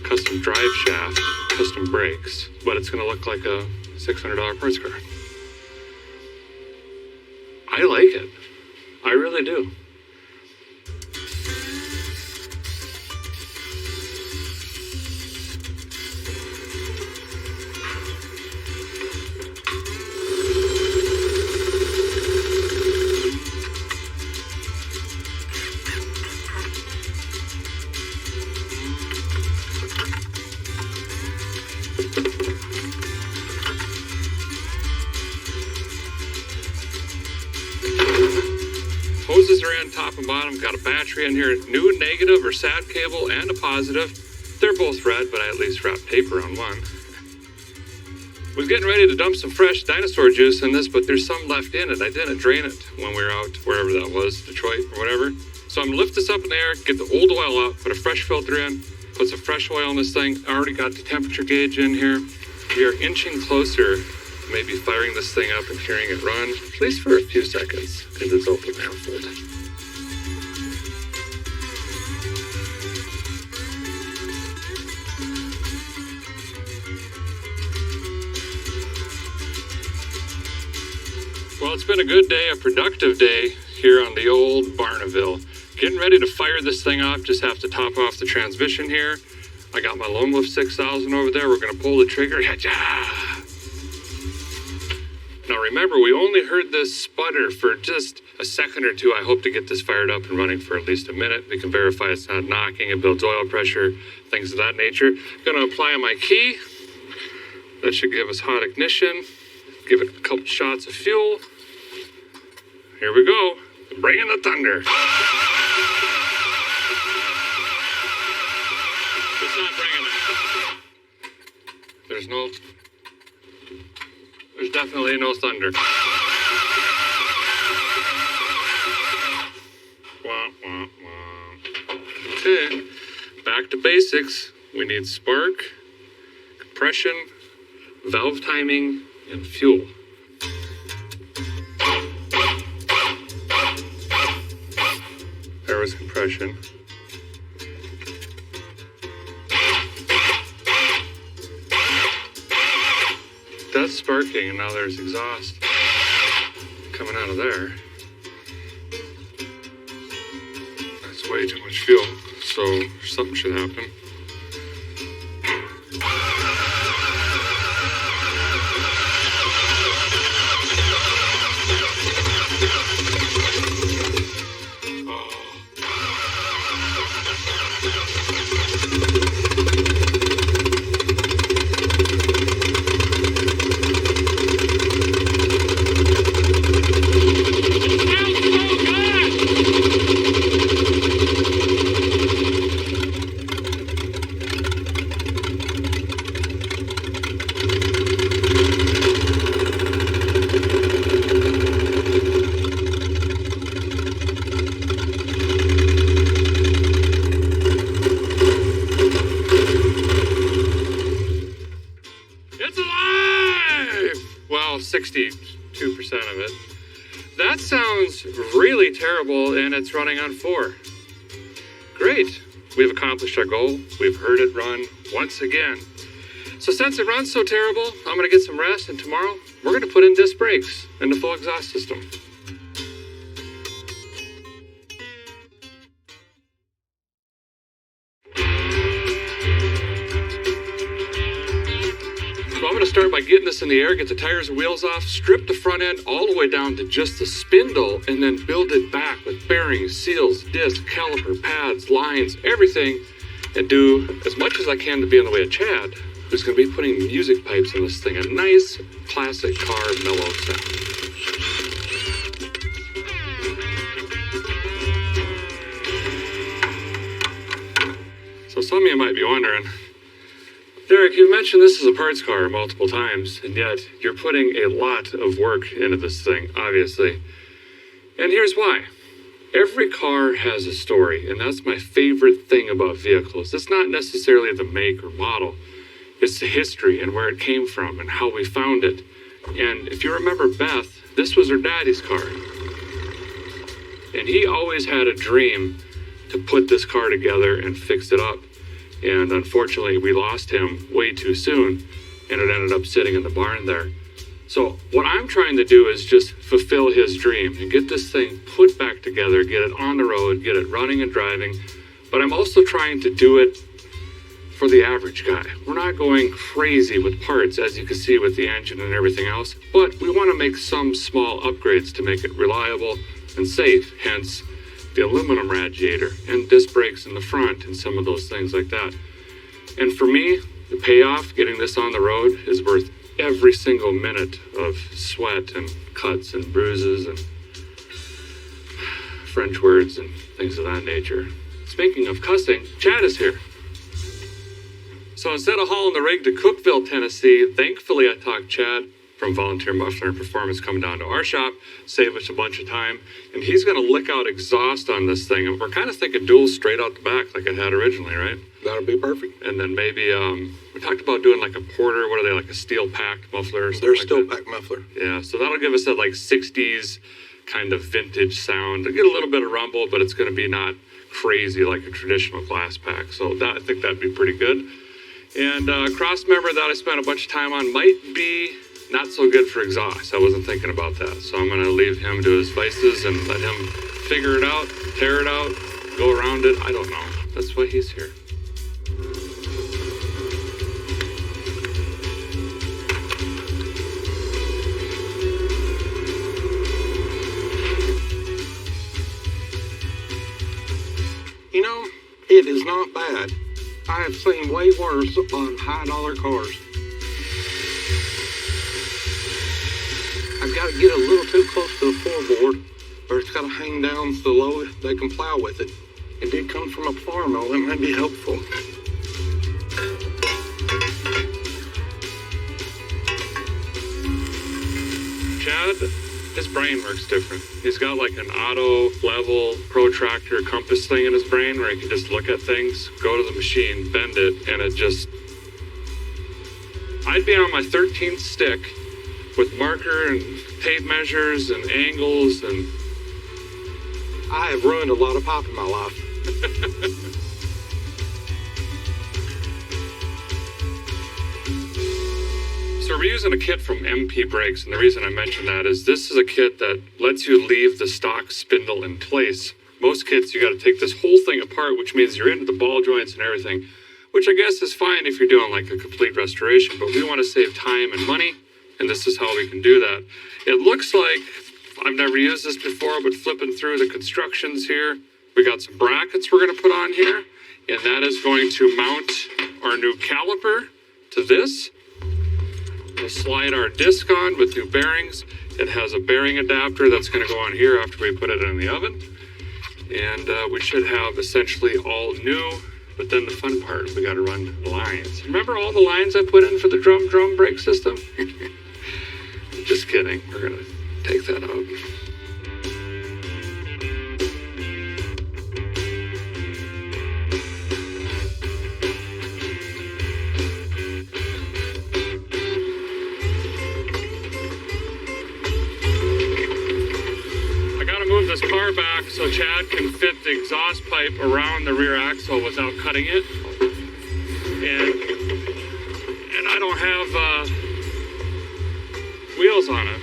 custom drive shaft, custom brakes, but it's going to look like a $600 parts car. I like it. I really do. fuse are in, top and bottom. Got a battery in here, new negative or sad cable and a positive. They're both red, but I at least wrapped paper on one. Was getting ready to dump some fresh dinosaur juice in this, but there's some left in it. I didn't drain it when we were out, wherever that was, Detroit or whatever. So I'm gonna lift this up in the air, get the old oil out, put a fresh filter in, put some fresh oil in this thing. I already got the temperature gauge in here. We are inching closer, maybe firing this thing up and hearing it run, at least for a few seconds, because it's open manifold. Well, it's been a good day, a productive day here on the old Barnaville. Getting ready to fire this thing off, just have to top off the transmission here. I got my Lone Wolf 6000 over there. We're gonna pull the trigger. Now remember, we only heard this sputter for just a second or two. I hope to get this fired up and running for at least a minute. We can verify it's not knocking, it builds oil pressure, things of that nature. Gonna apply my key. That should give us hot ignition. Give it a couple shots of fuel. Here we go. Bring in the thunder. It's not bringing it. There's definitely no thunder. Wah, wah, wah. Okay, back to basics. We need spark, compression, valve timing, and fuel. There was compression. That's sparking, and now there's exhaust coming out of there. That's way too much fuel, so something should happen. It's alive! Well, 62% of it. That sounds really terrible, and it's running on 4. Great. We've accomplished our goal. We've heard it run once again. So since it runs so terrible, I'm going to get some rest, and tomorrow we're going to put in disc brakes and the full exhaust system. So I'm going to start by getting this in the air, get the tires and wheels off, strip the front end all the way down to just the spindle, and then build it back with bearings, seals, disc, caliper, pads, lines, everything, and do as much as I can to be in the way of Chad, who's going to be putting music pipes in this thing, a nice classic car mellow sound. So some of you might be wondering, Derek, you mentioned this is a parts car multiple times, and yet you're putting a lot of work into this thing, obviously. And here's why. Every car has a story, and that's my favorite thing about vehicles. It's not necessarily the make or model. It's the history and where it came from and how we found it. And if you remember Beth, this was her daddy's car. And he always had a dream to put this car together and fix it up. And unfortunately, we lost him way too soon, and it ended up sitting in the barn there. So what I'm trying to do is just fulfill his dream and get this thing put back together, get it on the road, get it running and driving. But I'm also trying to do it for the average guy. We're not going crazy with parts, as you can see with the engine and everything else, but we want to make some small upgrades to make it reliable and safe, hence the aluminum radiator and disc brakes in the front and some of those things like that. And for me, the payoff, getting this on the road, is worth every single minute of sweat and cuts and bruises and French words and things of that nature. Speaking of cussing, Chad is here. So instead of hauling the rig to Cookeville, Tennessee, thankfully I talked Chad from Volunteer Muffler and Performance coming down to our shop, save us a bunch of time, and he's going to lick out exhaust on this thing. And we're kind of thinking dual straight out the back like it had originally, right? That'll be perfect. And then maybe, we talked about doing like a porter, what are they, like a steel packed muffler or something? They're like steel that? pack muffler. Yeah, so that'll give us that like 60s kind of vintage sound. It'll get a little bit of rumble, but it's going to be not crazy like a traditional glass pack. So that, I think that'd be pretty good. And cross member that I spent a bunch of time on might be not so good for exhaust. I wasn't thinking about that. So I'm going to leave him to his vices and let him figure it out, tear it out, go around it. I don't know. That's why he's here. You know, it is not bad. I have seen way worse on high-dollar cars. I've got to get a little too close to the floorboard, or it's got to hang down so low they can plow with it. It did come from a farm, though. That might be helpful. Chad, his brain works different. He's got like an auto level protractor compass thing in his brain where he can just look at things, go to the machine, bend it, and it just... I'd be on my 13th stick with marker and tape measures and angles and... I have ruined a lot of pop in my life. So we're using a kit from MP Brakes, and the reason I mention that is this is a kit that lets you leave the stock spindle in place. Most kits, you got to take this whole thing apart, which means you're into the ball joints and everything, which I guess is fine if you're doing like a complete restoration, but we want to save time and money, and this is how we can do that. It looks like, I've never used this before, but flipping through the constructions here, we got some brackets we're going to put on here, and that is going to mount our new caliper to this. We'll slide our disc on with new bearings. It has a bearing adapter that's going to go on here after we put it in the oven. And we should have essentially all new, but then the fun part, we got to run lines. Remember all the lines I put in for the drum brake system? Just kidding. We're going to take that out. This car back so Chad can fit the exhaust pipe around the rear axle without cutting it. And I don't have wheels on it.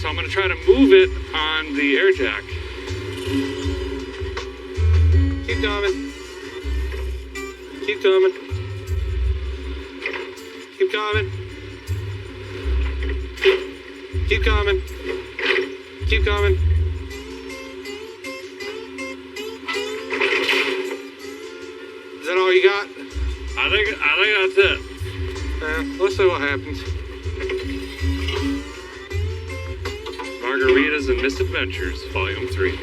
So I'm going to try to move it on the air jack. Keep coming. Keep coming. Keep coming. Keep coming. Keep coming. Is that all you got? I think that's it. Let's see what happens. Margaritas and Misadventures, Volume 3.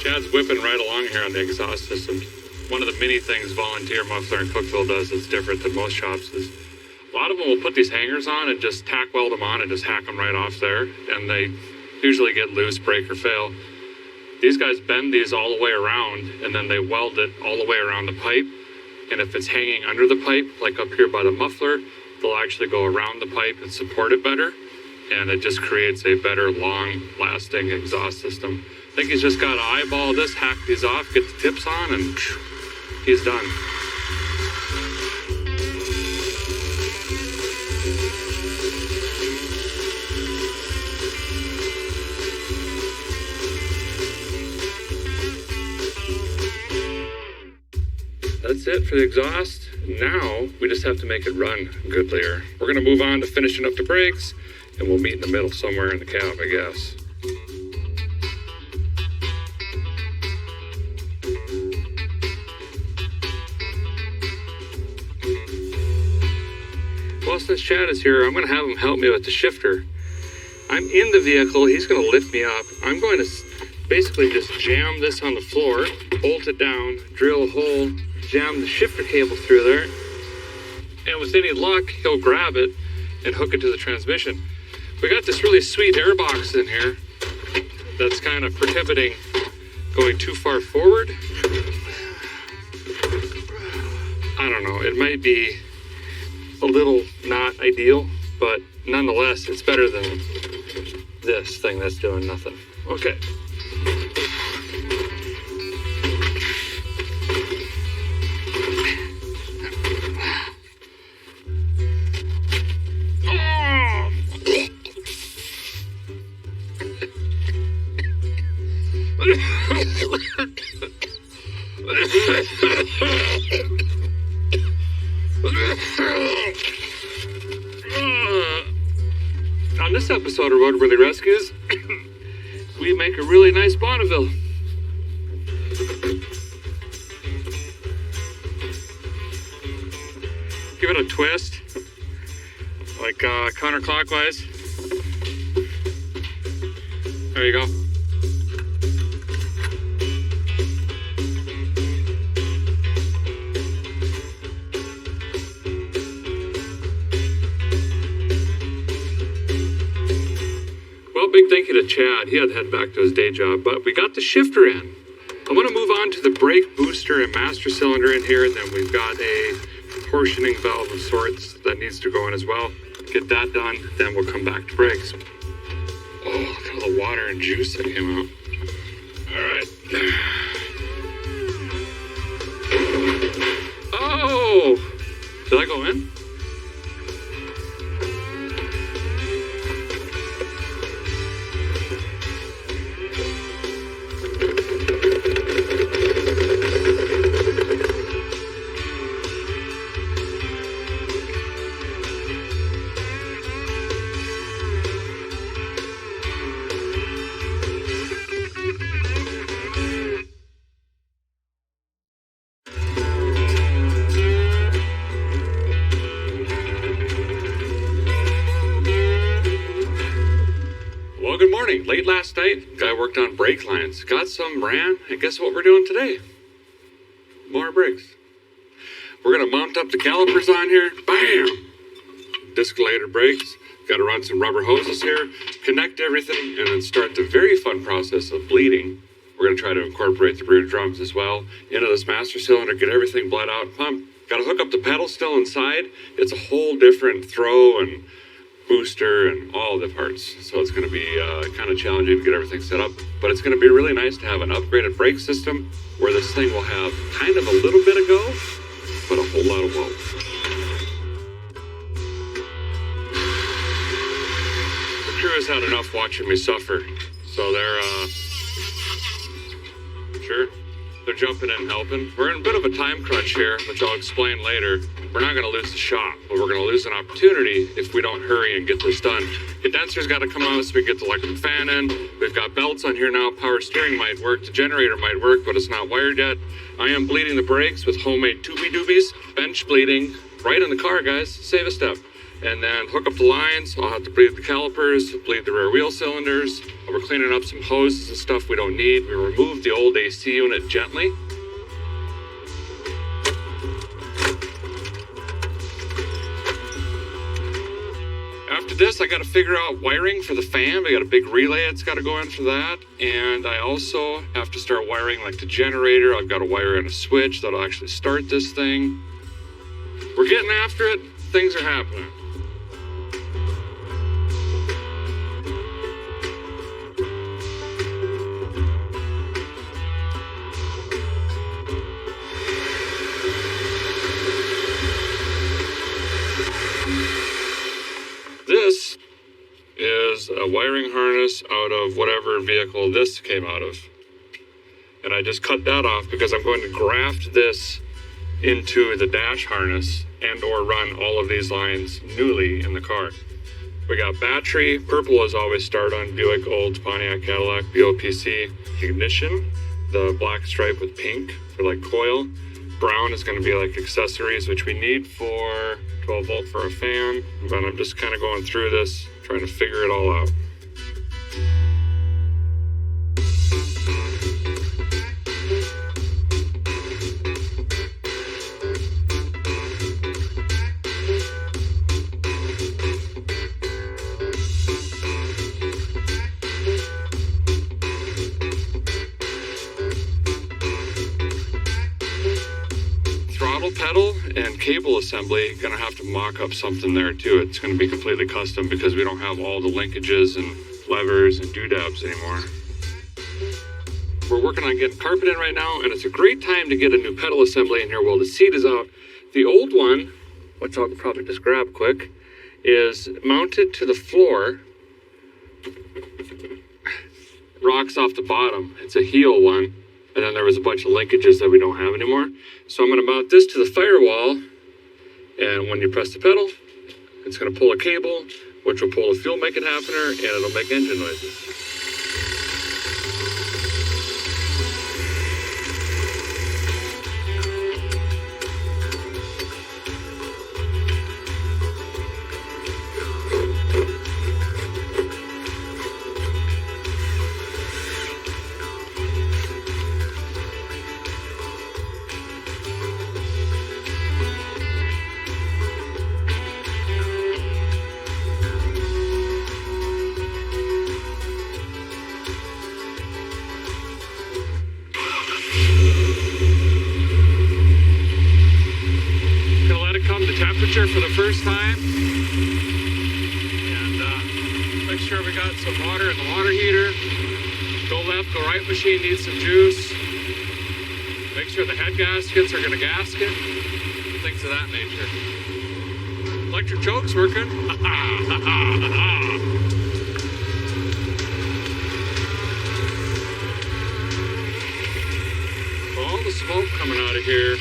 Chad's whipping right along here on the exhaust system. One of the many things Volunteer Muffler in Cookeville does that's different than most shops is a lot of them will put these hangers on and just tack weld them on and just hack them right off there. And they usually get loose, break, or fail. These guys bend these all the way around and then they weld it all the way around the pipe. And if it's hanging under the pipe, like up here by the muffler, they'll actually go around the pipe and support it better. And it just creates a better, long-lasting exhaust system. I think he's just got to eyeball this, hack these off, get the tips on, and he's done. That's it for the exhaust. Now we just have to make it run goodlier. We're going to move on to finishing up the brakes, and we'll meet in the middle somewhere in the cab, I guess. well, since Chad is here, I'm going to have him help me with the shifter. I'm in the vehicle. He's going to lift me up. I'm going to basically just jam this on the floor, bolt it down, drill a hole, jam the shifter cable through there, and with any luck, he'll grab it and hook it to the transmission. We got this really sweet air box in here that's kind of prohibiting going too far forward. I don't know, it might be a little not ideal, but nonetheless, it's better than this thing that's doing nothing. Okay. On this episode of Roadworthy Rescues, we make a really nice Bonneville. Give it a twist, like counterclockwise. There you go. Well, big thank you to Chad. He had to head back to his day job, but we got the shifter in. I want to move on to the brake booster and master cylinder in here, and then we've got a portioning valve of sorts that needs to go in as well. Get that done, then we'll come back to brakes. Oh, look at all the water and juice that came out. All right. Oh! Did I go in? Late last night, guy worked on brake lines. Got some, ran, and guess what we're doing today? More brakes. We're gonna mount up the calipers on here. Bam! Discolator brakes. Gotta run some rubber hoses here, connect everything, and then start the very fun process of bleeding. We're gonna try to incorporate the rear drums as well into this master cylinder, get everything bled out, pump. Gotta hook up the pedal still inside. It's a whole different throw and booster and all the parts, so it's going to be kind of challenging to get everything set up, but it's going to be really nice to have an upgraded brake system where this thing will have kind of a little bit of go, but a whole lot of whoa. The crew has had enough watching me suffer, so they're jumping in and helping. We're in a bit of a time crunch here, which I'll explain later. We're not going to lose the shop, but we're going to lose an opportunity if we don't hurry and get this done. Condenser's got to come out so we can get the electric fan in. We've got belts on here now. Power steering might work. The generator might work, but it's not wired yet. I am bleeding the brakes with homemade doobie-doobies. Bench bleeding right in the car, guys. Save a step. And then hook up the lines. I'll have to bleed the calipers, bleed the rear wheel cylinders. We're cleaning up some hoses and stuff we don't need. We removed the old AC unit gently. After this, I got to figure out wiring for the fan. We got a big relay that's got to go in for that. And I also have to start wiring like the generator. I've got to wire in a switch that'll actually start this thing. We're getting after it. Things are happening. This is a wiring harness out of whatever vehicle this came out of. And I just cut that off because I'm going to graft this into the dash harness and or run all of these lines newly in the car. We got battery. Purple is always start on Buick, Olds, Pontiac, Cadillac, BOPC. Ignition, the black stripe with pink for like coil. Brown is going to be like accessories, which we need for 12 volt for a fan, but I'm just kind of going through this, trying to figure it all out. Pedal and cable assembly, gonna have to mock up something there too. It's gonna be completely custom because we don't have all the linkages and levers and doodads anymore. We're working on getting carpet in right now, and it's a great time to get a new pedal assembly in here while the seat is out. The old one, which I'll probably just grab quick, is mounted to the floor. Rocks off the bottom. It's a heel one. And then there was a bunch of linkages that we don't have anymore. So I'm going to mount this to the firewall. And when you press the pedal, it's going to pull a cable, which will pull a fuel making happener, and it'll make engine noises. For the first time, and make sure we got some water in the water heater. Go left, go right machine needs some juice. Make sure the head gaskets are going to gasket, things of that nature. Electric choke's working. All the smoke coming out of here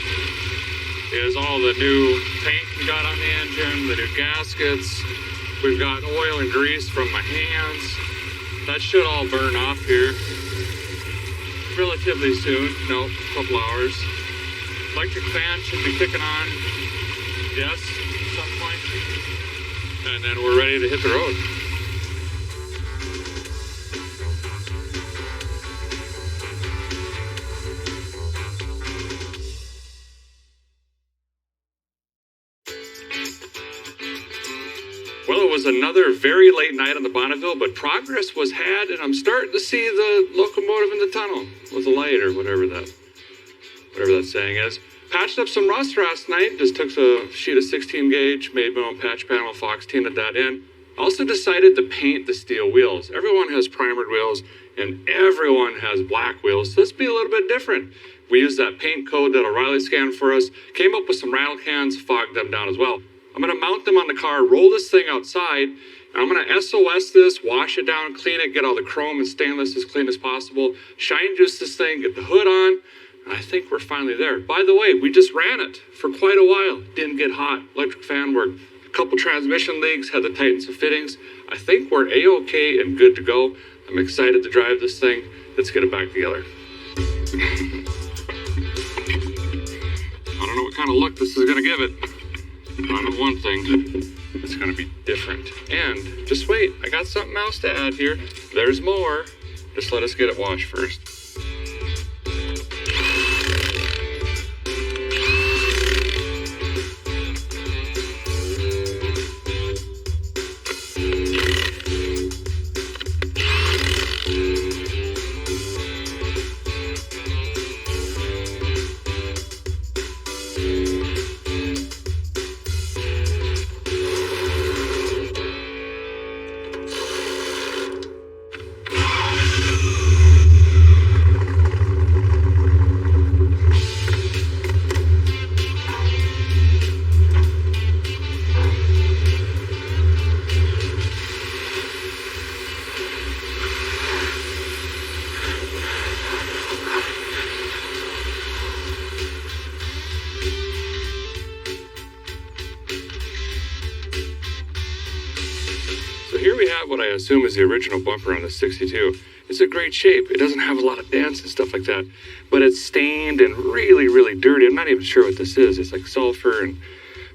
is all the new paint we got on the engine, the new gaskets. We've got oil and grease from my hands. That should all burn off here relatively soon. Nope, a couple hours. Electric fan should be kicking on, yes, at some point. And then we're ready to hit the road. Well, it was another very late night on the Bonneville, but progress was had, and I'm starting to see the locomotive in the tunnel with a light or whatever that saying is. Patched up some rust last night. Just took a sheet of 16 gauge, made my own patch panel, fox tinted that in. Also decided to paint the steel wheels. Everyone has primered wheels, and everyone has black wheels, so let's be a little bit different. We used that paint code that O'Reilly scanned for us, came up with some rattle cans, fogged them down as well. I'm going to mount them on the car, roll this thing outside, and I'm going to SOS this, wash it down, clean it, get all the chrome and stainless as clean as possible, shine juice this thing, get the hood on, and I think we're finally there. By the way, we just ran it for quite a while. Didn't get hot. Electric fan worked. A couple transmission leaks, had to tighten some fittings. I think we're A-OK and good to go. I'm excited to drive this thing. Let's get it back together. I don't know what kind of look this is going to give it. I know one thing, it's going to be different. And just wait, I got something else to add here. There's more. Just let us get it washed first. What I assume is the original bumper on the 62. It's a great shape. It doesn't have a lot of dents and stuff like that, but it's stained and really, really dirty. I'm not even sure what this is. It's like sulfur and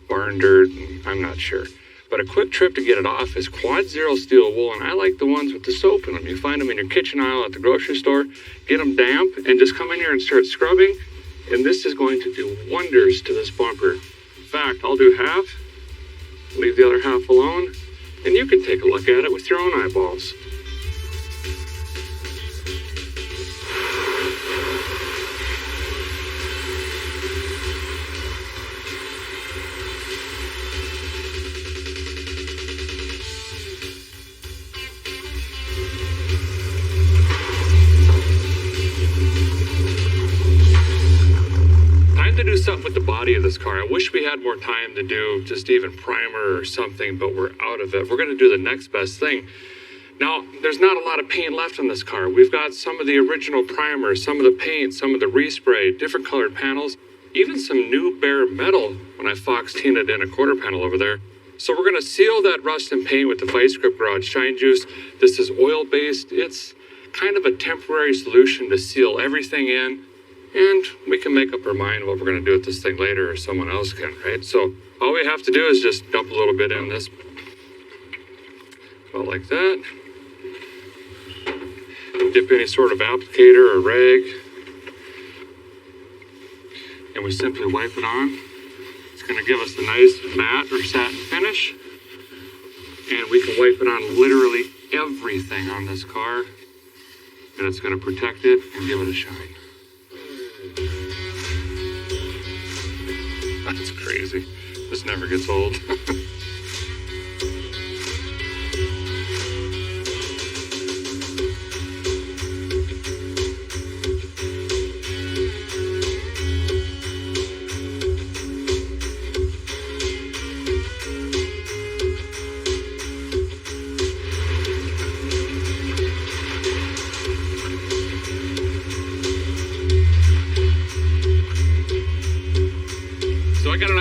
barn dirt, I'm not sure. But a quick trip to get it off is Quad Zero steel wool, and I like the ones with the soap in them. You find them in your kitchen aisle at the grocery store, get them damp, and just come in here and start scrubbing, and this is going to do wonders to this bumper. In fact, I'll do half, leave the other half alone, and you can take a look at it with your own eyeballs. To do something with the body of this car. I wish we had more time to do just even primer or something, but we're out of it. We're going to do the next best thing. Now, there's not a lot of paint left on this car. We've got some of the original primer, some of the paint, some of the respray, different colored panels, even some new bare metal when I Fox tinted in a quarter panel over there. So we're going to seal that rust and paint with the Vice Grip Garage Shine Juice. This is oil-based. It's kind of a temporary solution to seal everything in. And we can make up our mind what we're going to do with this thing later, or someone else can, right? So all we have to do is just dump a little bit in this. About like that. Dip any sort of applicator or rag. And we simply wipe it on. It's going to give us a nice matte or satin finish. And we can wipe it on literally everything on this car. And it's going to protect it and give it a shine. That's crazy. This never gets old.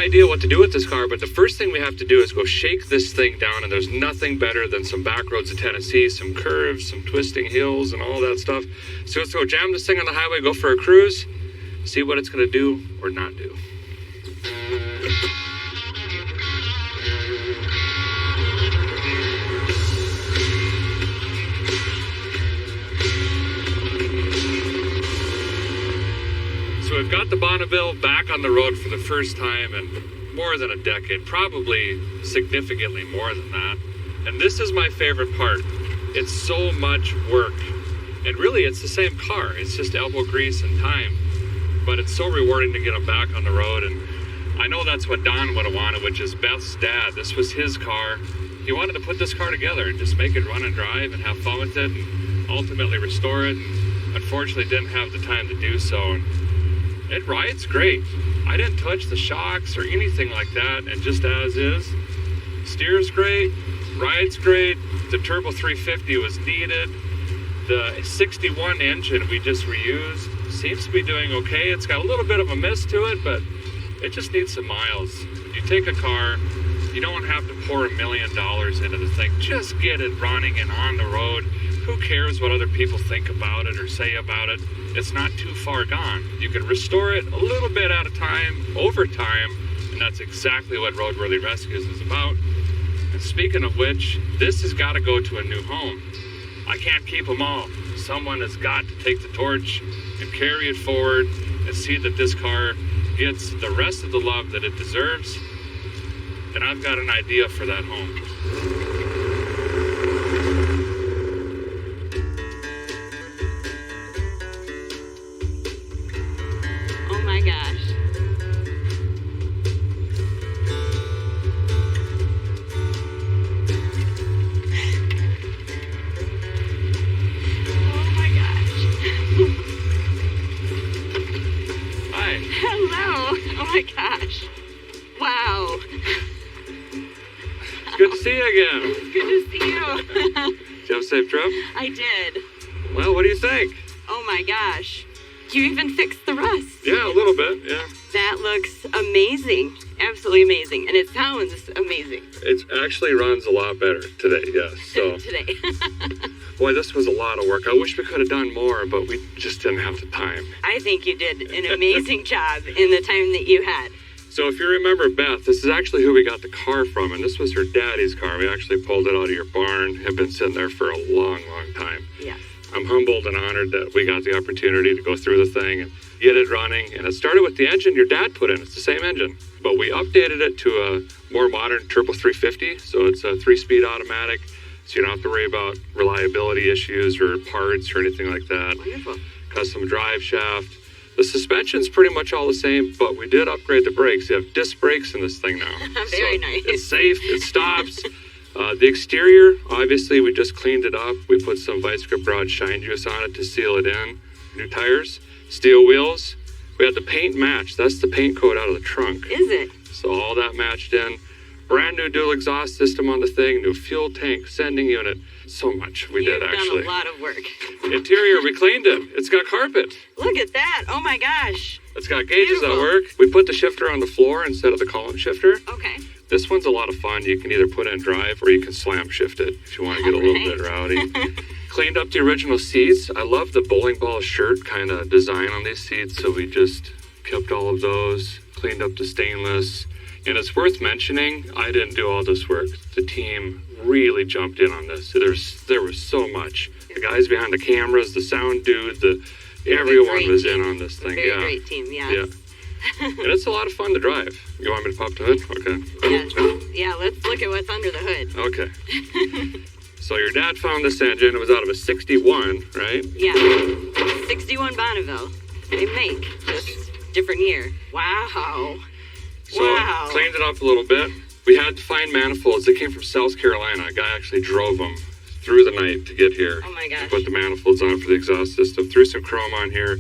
Idea what to do with this car, but the first thing we have to do is go shake this thing down, and there's nothing better than some back roads of Tennessee, some curves, some twisting hills, and all that stuff. So let's go jam this thing on the highway, go for a cruise, see what it's going to do or not do. So we've got the Bonneville back on the road for the first time in more than a decade, probably significantly more than that. And this is my favorite part. It's so much work. And really, it's the same car. It's just elbow grease and time. But it's so rewarding to get them back on the road. And I know that's what Don would have wanted, which is Beth's dad. This was his car. He wanted to put this car together and just make it run and drive and have fun with it and ultimately restore it. And unfortunately, didn't have the time to do so. And it rides great. I didn't touch the shocks or anything like that, and just as is. Steers great, rides great. The Turbo 350 was needed. The 61 engine we just reused seems to be doing okay. It's got a little bit of a miss to it, but it just needs some miles. You take a car, you don't have to pour $1 million into the thing. Just get it running and on the road. Who cares what other people think about it or say about it? It's not too far gone. You can restore it a little bit at a time, over time, and that's exactly what Roadworthy Rescues is about. And speaking of which, this has got to go to a new home. I can't keep them all. Someone has got to take the torch and carry it forward and see that this car gets the rest of the love that it deserves. And I've got an idea for that home. See you again. It's good to see you. Did you have a safe trip? I did. Well, what do you think? Oh my gosh. You even fixed the rust. Yeah, a little bit, yeah. That looks amazing. Absolutely amazing. And it sounds amazing. It actually runs a lot better today, yes. So. Today. Boy, this was a lot of work. I wish we could have done more, but we just didn't have the time. I think you did an amazing job in the time that you had. So if you remember Beth, this is actually who we got the car from, and this was her daddy's car. We actually pulled it out of your barn, have been sitting there for a long, long time. Yes. I'm humbled and honored that we got the opportunity to go through the thing and get it running. And it started with the engine your dad put in. It's the same engine, but we updated it to a more modern turbo 350. So it's a 3-speed automatic, so you don't have to worry about reliability issues or parts or anything like that. Wonderful. Custom drive shaft. The suspension's pretty much all the same, but we did upgrade the brakes. You have disc brakes in this thing now. Very nice. It's safe, it stops. The exterior, obviously, we just cleaned it up. We put some Vice Grip Garage shine juice on it to seal it in. New tires, steel wheels. We had the paint match. That's the paint coat out of the trunk. Is it? So all that matched in. Brand new dual exhaust system on the thing, new fuel tank, sending unit. So much we did, actually. You've done a lot of work. Interior, we cleaned it. It's got carpet. Look at that. Oh my gosh. It's got gauges Beautiful. that work. We put the shifter on the floor instead of the column shifter. Okay. This one's a lot of fun. You can either put it in drive or you can slam shift it if you want to get a little bit rowdy. Cleaned up the original seats. I love the bowling ball shirt kind of design on these seats, so we just kept all of those. Cleaned up the stainless. And it's worth mentioning, I didn't do all this work. The team really jumped in on this. There was so much. The guys behind the cameras, the sound dude, everyone was in on this thing. Very great team, yes. Yeah. And it's a lot of fun to drive. You want me to pop the hood? Okay. Yeah, let's look at what's under the hood. Okay. So your dad found this engine. It was out of a 61, right? Yeah. 61 Bonneville. Same make, just different year. Wow. So Wow. cleaned it up a little bit. We had to find manifolds. They came from South Carolina. A guy actually drove them through the night to get here. Oh my gosh. To put the manifolds on for the exhaust system. Threw some chrome on here.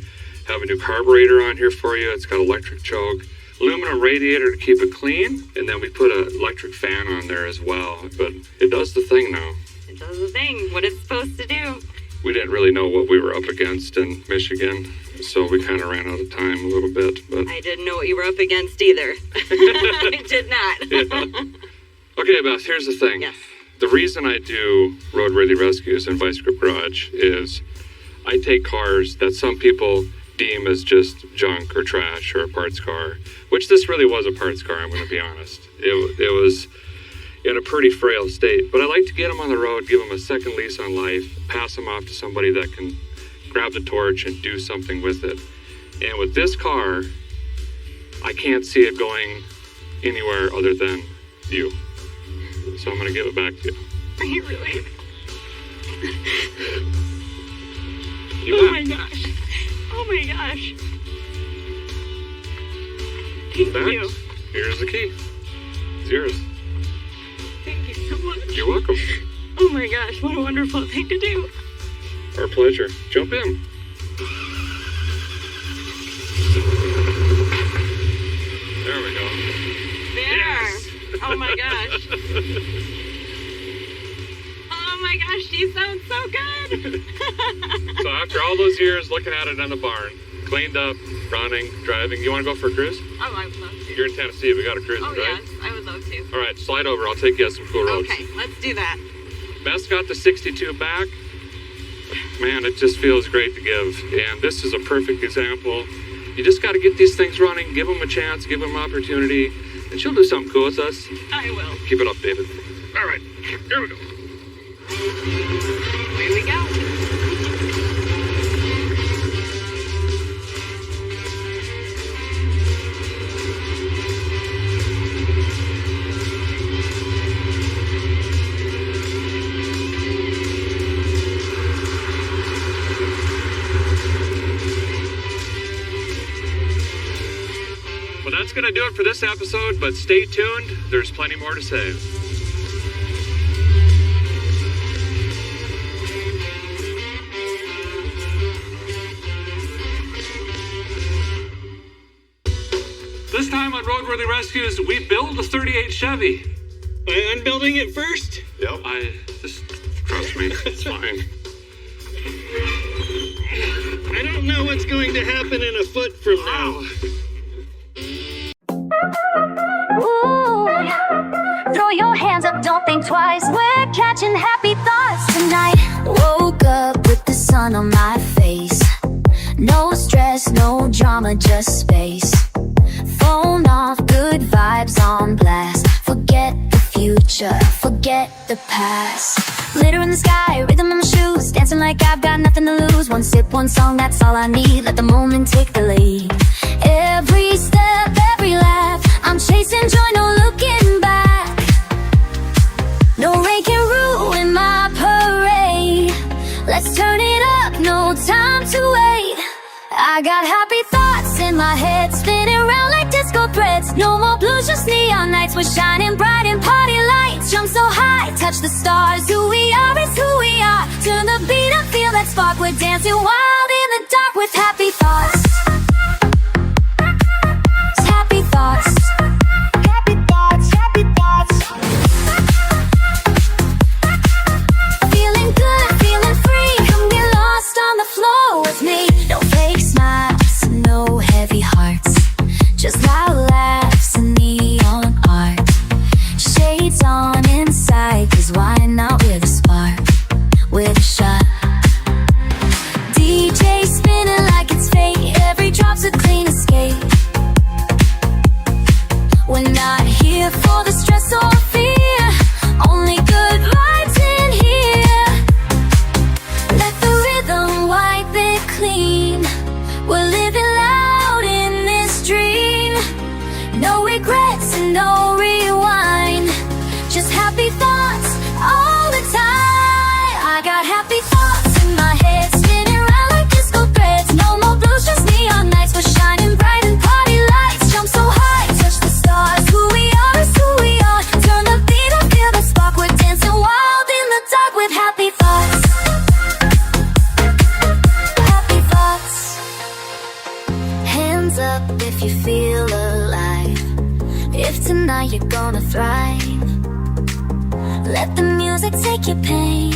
Have a new carburetor on here for you. It's got electric choke. Aluminum radiator to keep it clean. And then we put an electric fan on there as well. But it does the thing now. It does the thing, what it's supposed to do. We didn't really know what we were up against in Michigan. So we kind of ran out of time a little bit. But I didn't know what you were up against either. I did not. Yeah. Okay, Beth, here's the thing. Yes. The reason I do Roadworthy Rescues and Vice Grip Garage is I take cars that some people deem as just junk or trash or a parts car, which this really was a parts car, I'm going to be honest. It was in a pretty frail state, but I like to get them on the road, give them a second lease on life, pass them off to somebody that can grab the torch and do something with it. And with this car, I can't see it going anywhere other than you. So I'm going to give it back to you. Are you really? You Oh bet. my gosh. Oh my gosh. Thank That, you. here's the key. It's yours. Thank you so much. You're welcome. Oh my gosh, what a wonderful thing to do. Our pleasure. Jump in. There we go. There. Yes. Oh my gosh. Oh my gosh, she sounds so good. So after all those years looking at it in the barn, cleaned up, running, driving, you want to go for a cruise? Oh, I would love to. You're in Tennessee. We got a cruise, Oh, right? yes, I would love to. All right, slide over. I'll take you on some cool roads. Okay, let's do that. Beth's got the 62 back. Man, it just feels great to give. And this is a perfect example. You just got to get these things running, give them a chance, give them an opportunity, and she'll do something cool with us. I will. Keep it up, David. All right, here we go. Here we go. Well, that's going to do it for this episode, but stay tuned. There's plenty more to say. This time on Roadworthy Rescues, we build a 38 Chevy. I'm building it first. Yep. Just trust me, it's fine. I don't know what's going to happen in a foot from now. Ooh, throw your hands up, don't think twice. We're catching happy thoughts tonight. Woke up with the sun on my face. No stress, no drama, just space. phone off, good vibes on blast. Forget the future, forget the past. Glitter in the sky, rhythm in my shoes, dancing like I've got nothing to lose. One sip, one song, that's all I need. Let the moment take the lead. Every step, every laugh, I'm chasing joy, no looking back. No rain can ruin my parade. Let's turn it up, no time to wait. I got happy thoughts in my head, spinning around like disco threads. No more blues, just neon nights. We're shining bright in party lights. Jump so high, touch the stars. Who we are is who we are. Turn the beat up, feel that spark. We're dancing wild in the dark with happy thoughts. Happy thoughts. Happy thoughts, happy thoughts. Feeling good, feeling free. Come get lost on the floor with me. No fake smiles, no heavy hearts. Just loud laughs and neon art. Shades on inside, 'cause why not with a spark? With a shot. DJ spinning like it's fate. Every drop's a clean escape. We're not here for the stress or fear. Only good vibes in here. Let the rhythm wipe it clean. We're living loud in this dream. No regrets and no rewind. Just happy thoughts all the time. I got happy thoughts in my head, spinning around like disco threads. No more blues, just neon nights. We're shining bright in party lights. Jump so high, touch the stars. Who we are is who we are. Turn the beat up, feel the spark. We're dancing wild in the dark with happy thoughts. Happy thoughts. Hands up if you feel alive. If tonight you're gonna thrive. Let the music take your pain.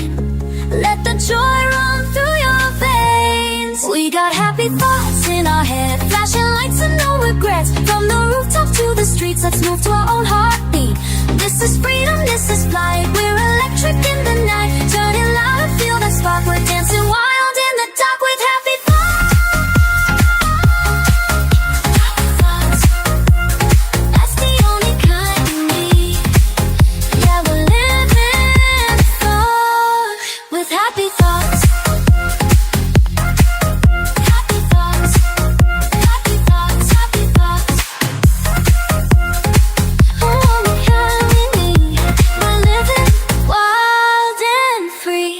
Let the joy run through your veins. We got happy thoughts in our head, flashing lights and no regrets. From the rooftop to the streets, let's move to our own heartbeat. This is freedom, this is flight. We're electric in the night. Turn it loud and feel that spark. We're dancing wild in the dark with happy thoughts. That's the only kind we need. Yeah, we're living for with happy thoughts. Happy thoughts. Happy thoughts. Happy thoughts. All we need. We're living wild and free.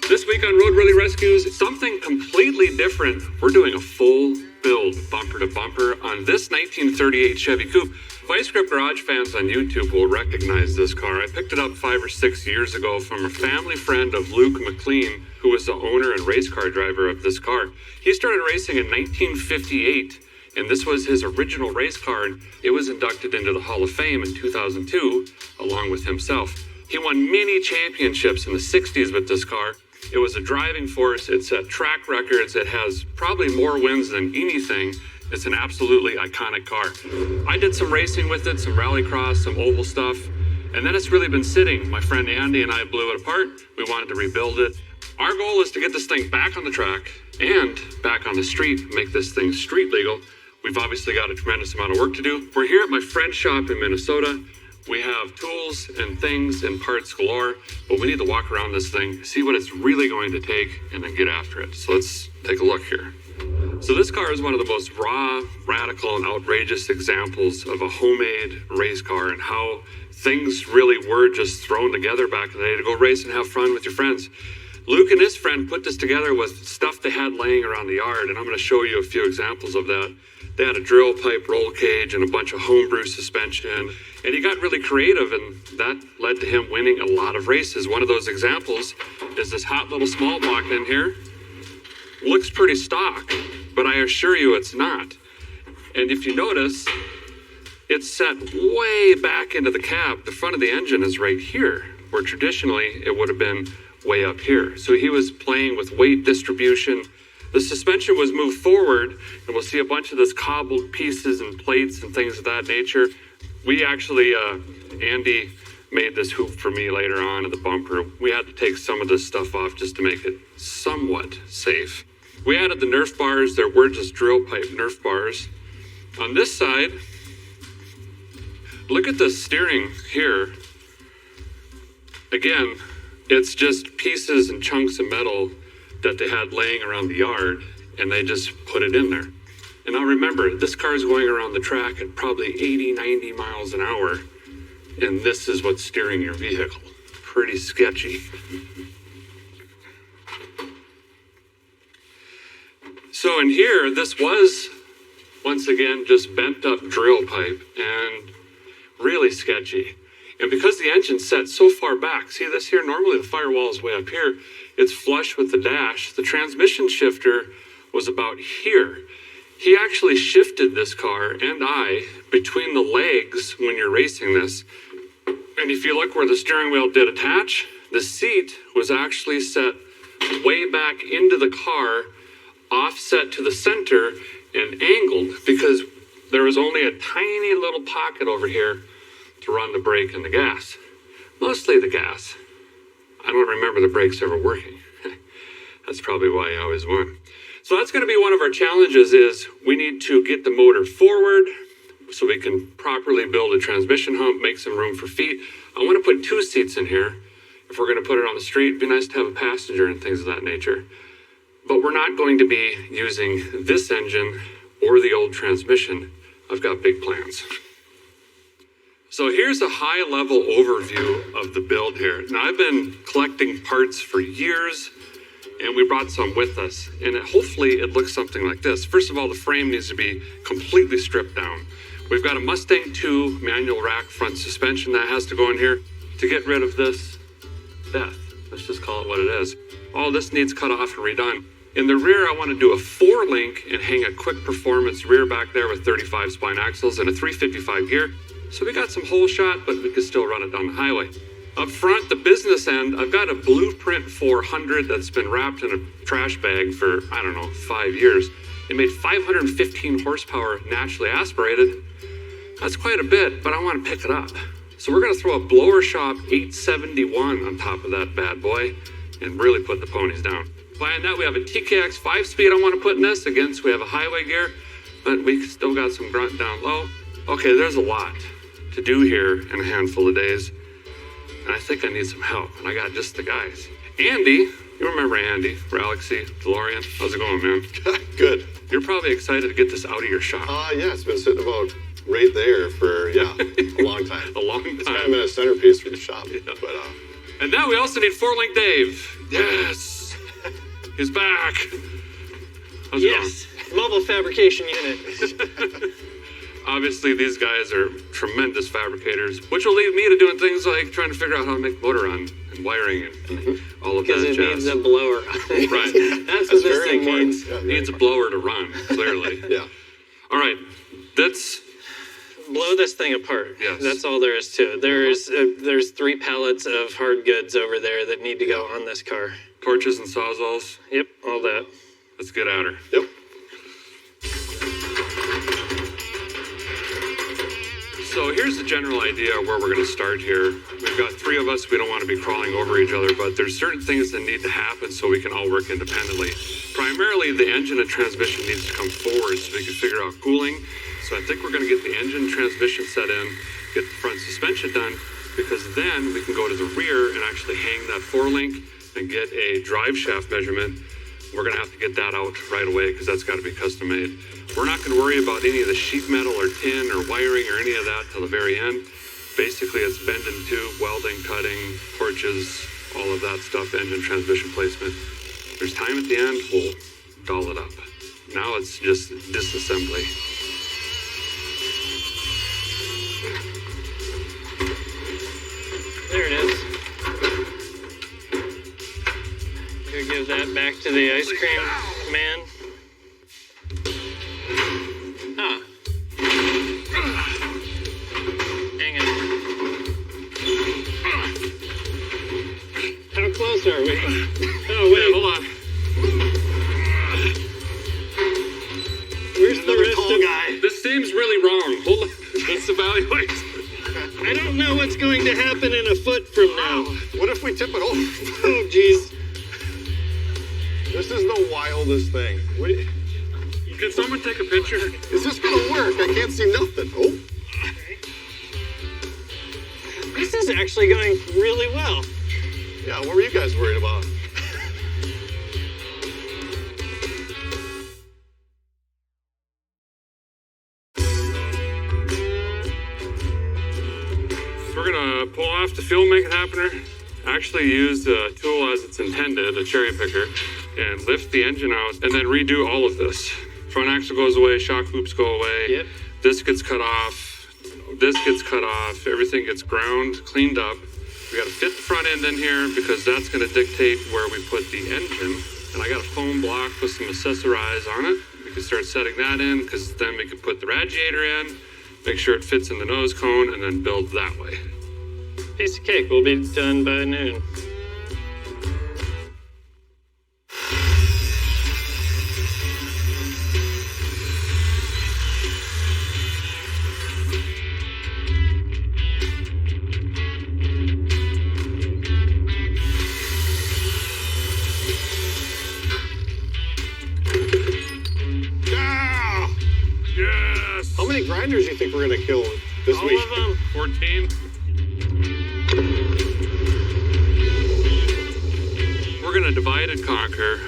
This week on Roadworthy Rescues, something completely different. We're doing a full build, bumper to bumper, on this 1938 Chevy Coupe. Vice Grip Garage fans on YouTube will recognize this car. I picked it up 5 or 6 years ago from a family friend of Luke McLean, who was the owner and race car driver of this car. He started racing in 1958, and this was his original race car, and it was inducted into the Hall of Fame in 2002, along with himself. He won many championships in the 60s with this car. It was a driving force. It set track records. It has probably more wins than anything. It's an absolutely iconic car. I did some racing with it, some rallycross, some oval stuff, and then it's really been sitting. My friend Andy and I blew it apart. We wanted to rebuild it. Our goal is to get this thing back on the track and back on the street, make this thing street legal. We've obviously got a tremendous amount of work to do. We're here at my friend's shop in Minnesota. We have tools and things and parts galore, but we need to walk around this thing, see what it's really going to take, and then get after it. So let's take a look here. So this car is one of the most raw, radical, and outrageous examples of a homemade race car and how things really were just thrown together back in the day to go race and have fun with your friends. Luke and his friend put this together with stuff they had laying around the yard, and I'm going to show you a few examples of that. They had a drill pipe roll cage and a bunch of homebrew suspension, and he got really creative, and that led to him winning a lot of races. One of those examples is this hot little small block in here. Looks pretty stock, but I assure you it's not. And if you notice, it's set way back into the cab. The front of the engine is right here, where traditionally it would have been way up here. So he was playing with weight distribution, The suspension was moved forward, and we'll see a bunch of this cobbled pieces and plates and things of that nature. We actually, Andy made this hoop for me later on in the bumper. We had to take some of this stuff off just to make it somewhat safe. We added the Nerf bars. There were just drill pipe Nerf bars. On this side, look at the steering here. Again, it's just pieces and chunks of metal that they had laying around the yard, and they just put it in there. And now remember, this car is going around the track at probably 80, 90 miles an hour, and this is what's steering your vehicle. Pretty sketchy. So in here, this was, once again, just bent up drill pipe and really sketchy. And because the engine's set so far back, see this here? Normally the firewall is way up here. It's flush with the dash. The transmission shifter was about here. He actually shifted this car and I between the legs when you're racing this. And if you look where the steering wheel did attach, the seat was actually set way back into the car, offset to the center and angled, because there was only a tiny little pocket over here to run the brake and the gas. Mostly the gas. I don't remember the brakes ever working. That's probably why I always won. So that's going to be one of our challenges, is we need to get the motor forward so we can properly build a transmission hump, make some room for feet. I want to put 2 seats in here. If we're going to put it on the street, it'd be nice to have a passenger and things of that nature. But we're not going to be using this engine or the old transmission. I've got big plans. So here's a high-level overview of the build here. Now, I've been collecting parts for years, and we brought some with us. And hopefully it looks something like this. First of all, the frame needs to be completely stripped down. We've got a Mustang 2 manual rack front suspension that has to go in here to get rid of this death. Let's just call it what it is. All this needs cut off and redone. In the rear, I want to do a 4-link and hang a quick performance rear back there with 35 spine axles and a 355 gear. So we got some hole shot, but we can still run it down the highway. Up front, the business end, I've got a Blueprint 400 that's been wrapped in a trash bag for, 5 years. It made 515 horsepower naturally aspirated. That's quite a bit, but I want to pick it up. So we're going to throw a Blower Shop 871 on top of that bad boy and really put the ponies down. Behind that, we have a TKX 5-speed I want to put in this. Again, so we have a highway gear, but we still got some grunt down low. Okay, there's a lot to do here in a handful of days, and I think I need some help, and I got just the guys. Andy, you remember Andy, Galaxy, DeLorean? How's it going, man? Good. You're probably excited to get this out of your shop. Yeah, it's been sitting about right there for, a long time. A long time. It's kind of been a centerpiece for the shop. Yeah. But, and now we also need 4-link Dave. Yes. He's back. How's it going? Mobile fabrication unit. Obviously, these guys are tremendous fabricators, which will lead me to doing things like trying to figure out how to make motor run and wiring and all of that Because it jazz. needs a blower. Right. That's what this very thing important. needs. Yeah, Needs a blower to run, clearly. yeah. All right. That's Blow this thing apart. Yes. That's all there is to it. There's 3 pallets of hard goods over there that need to go on this car. torches and sawzalls. Yep, all that. Let's get at her. Yep. So here's the general idea of where we're going to start here. We've got 3 of us. We don't want to be crawling over each other, but there's certain things that need to happen so we can all work independently. Primarily, the engine and transmission needs to come forward so we can figure out cooling. So I think we're going to get the engine and transmission set in, get the front suspension done, because then we can go to the rear and actually hang that 4-link and get a drive shaft measurement. We're going to have to get that out right away because that's got to be custom made. We're not going to worry about any of the sheet metal or tin or wiring or any of that till the very end. Basically, it's bending tube, welding, cutting, torches, all of that stuff, engine transmission placement. There's time at the end, we'll doll it up. Now it's just disassembly. There it is. Go give that back to the ice cream man. Huh. Hang on. How close are we? Oh, wait. Hold on. really wrong. Hold on. Let's evaluate. I don't know what's going to happen in a foot from now. What if we tip it over? Oh, jeez. This is the wildest thing. Can someone take a picture? Is this gonna work? I can't see nothing. Oh. This is actually going really well. Yeah, what were you guys worried about? We're gonna pull off the fuel make it happener. Actually use the tool as it's intended, a cherry picker, and lift the engine out and then redo all of this. Front axle goes away, shock loops go away. Yep. This gets cut off. This gets cut off. Everything gets ground, cleaned up. We gotta fit the front end in here because that's gonna dictate where we put the engine. And I got a foam block with some accessorize on it. We can start setting that in because then we can put the radiator in, make sure it fits in the nose cone, and then build that way. Piece of cake. We'll be done by noon. Ah! Yes! How many grinders do you think we're gonna kill this All week? of them. 14. We're gonna divide and conquer.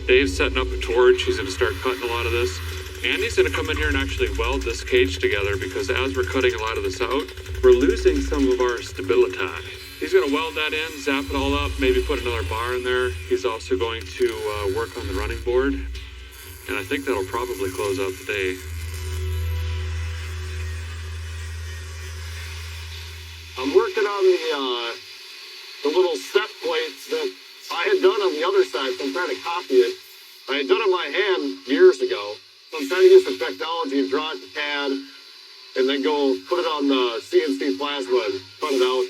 Dave's setting up a torch. He's gonna start cutting a lot of this. Andy's gonna come in here and actually weld this cage together because as we're cutting a lot of this out, we're losing some of our stability. He's gonna weld that in, zap it all up, maybe put another bar in there. He's also going to work on the running board. And I think that'll probably close out the day. I'm working on the little step plates that I had done on the other side, so I'm trying to copy it. I had done it by hand years ago, so I'm trying to use the technology and draw it to CAD, and then go put it on the CNC plasma and cut it out.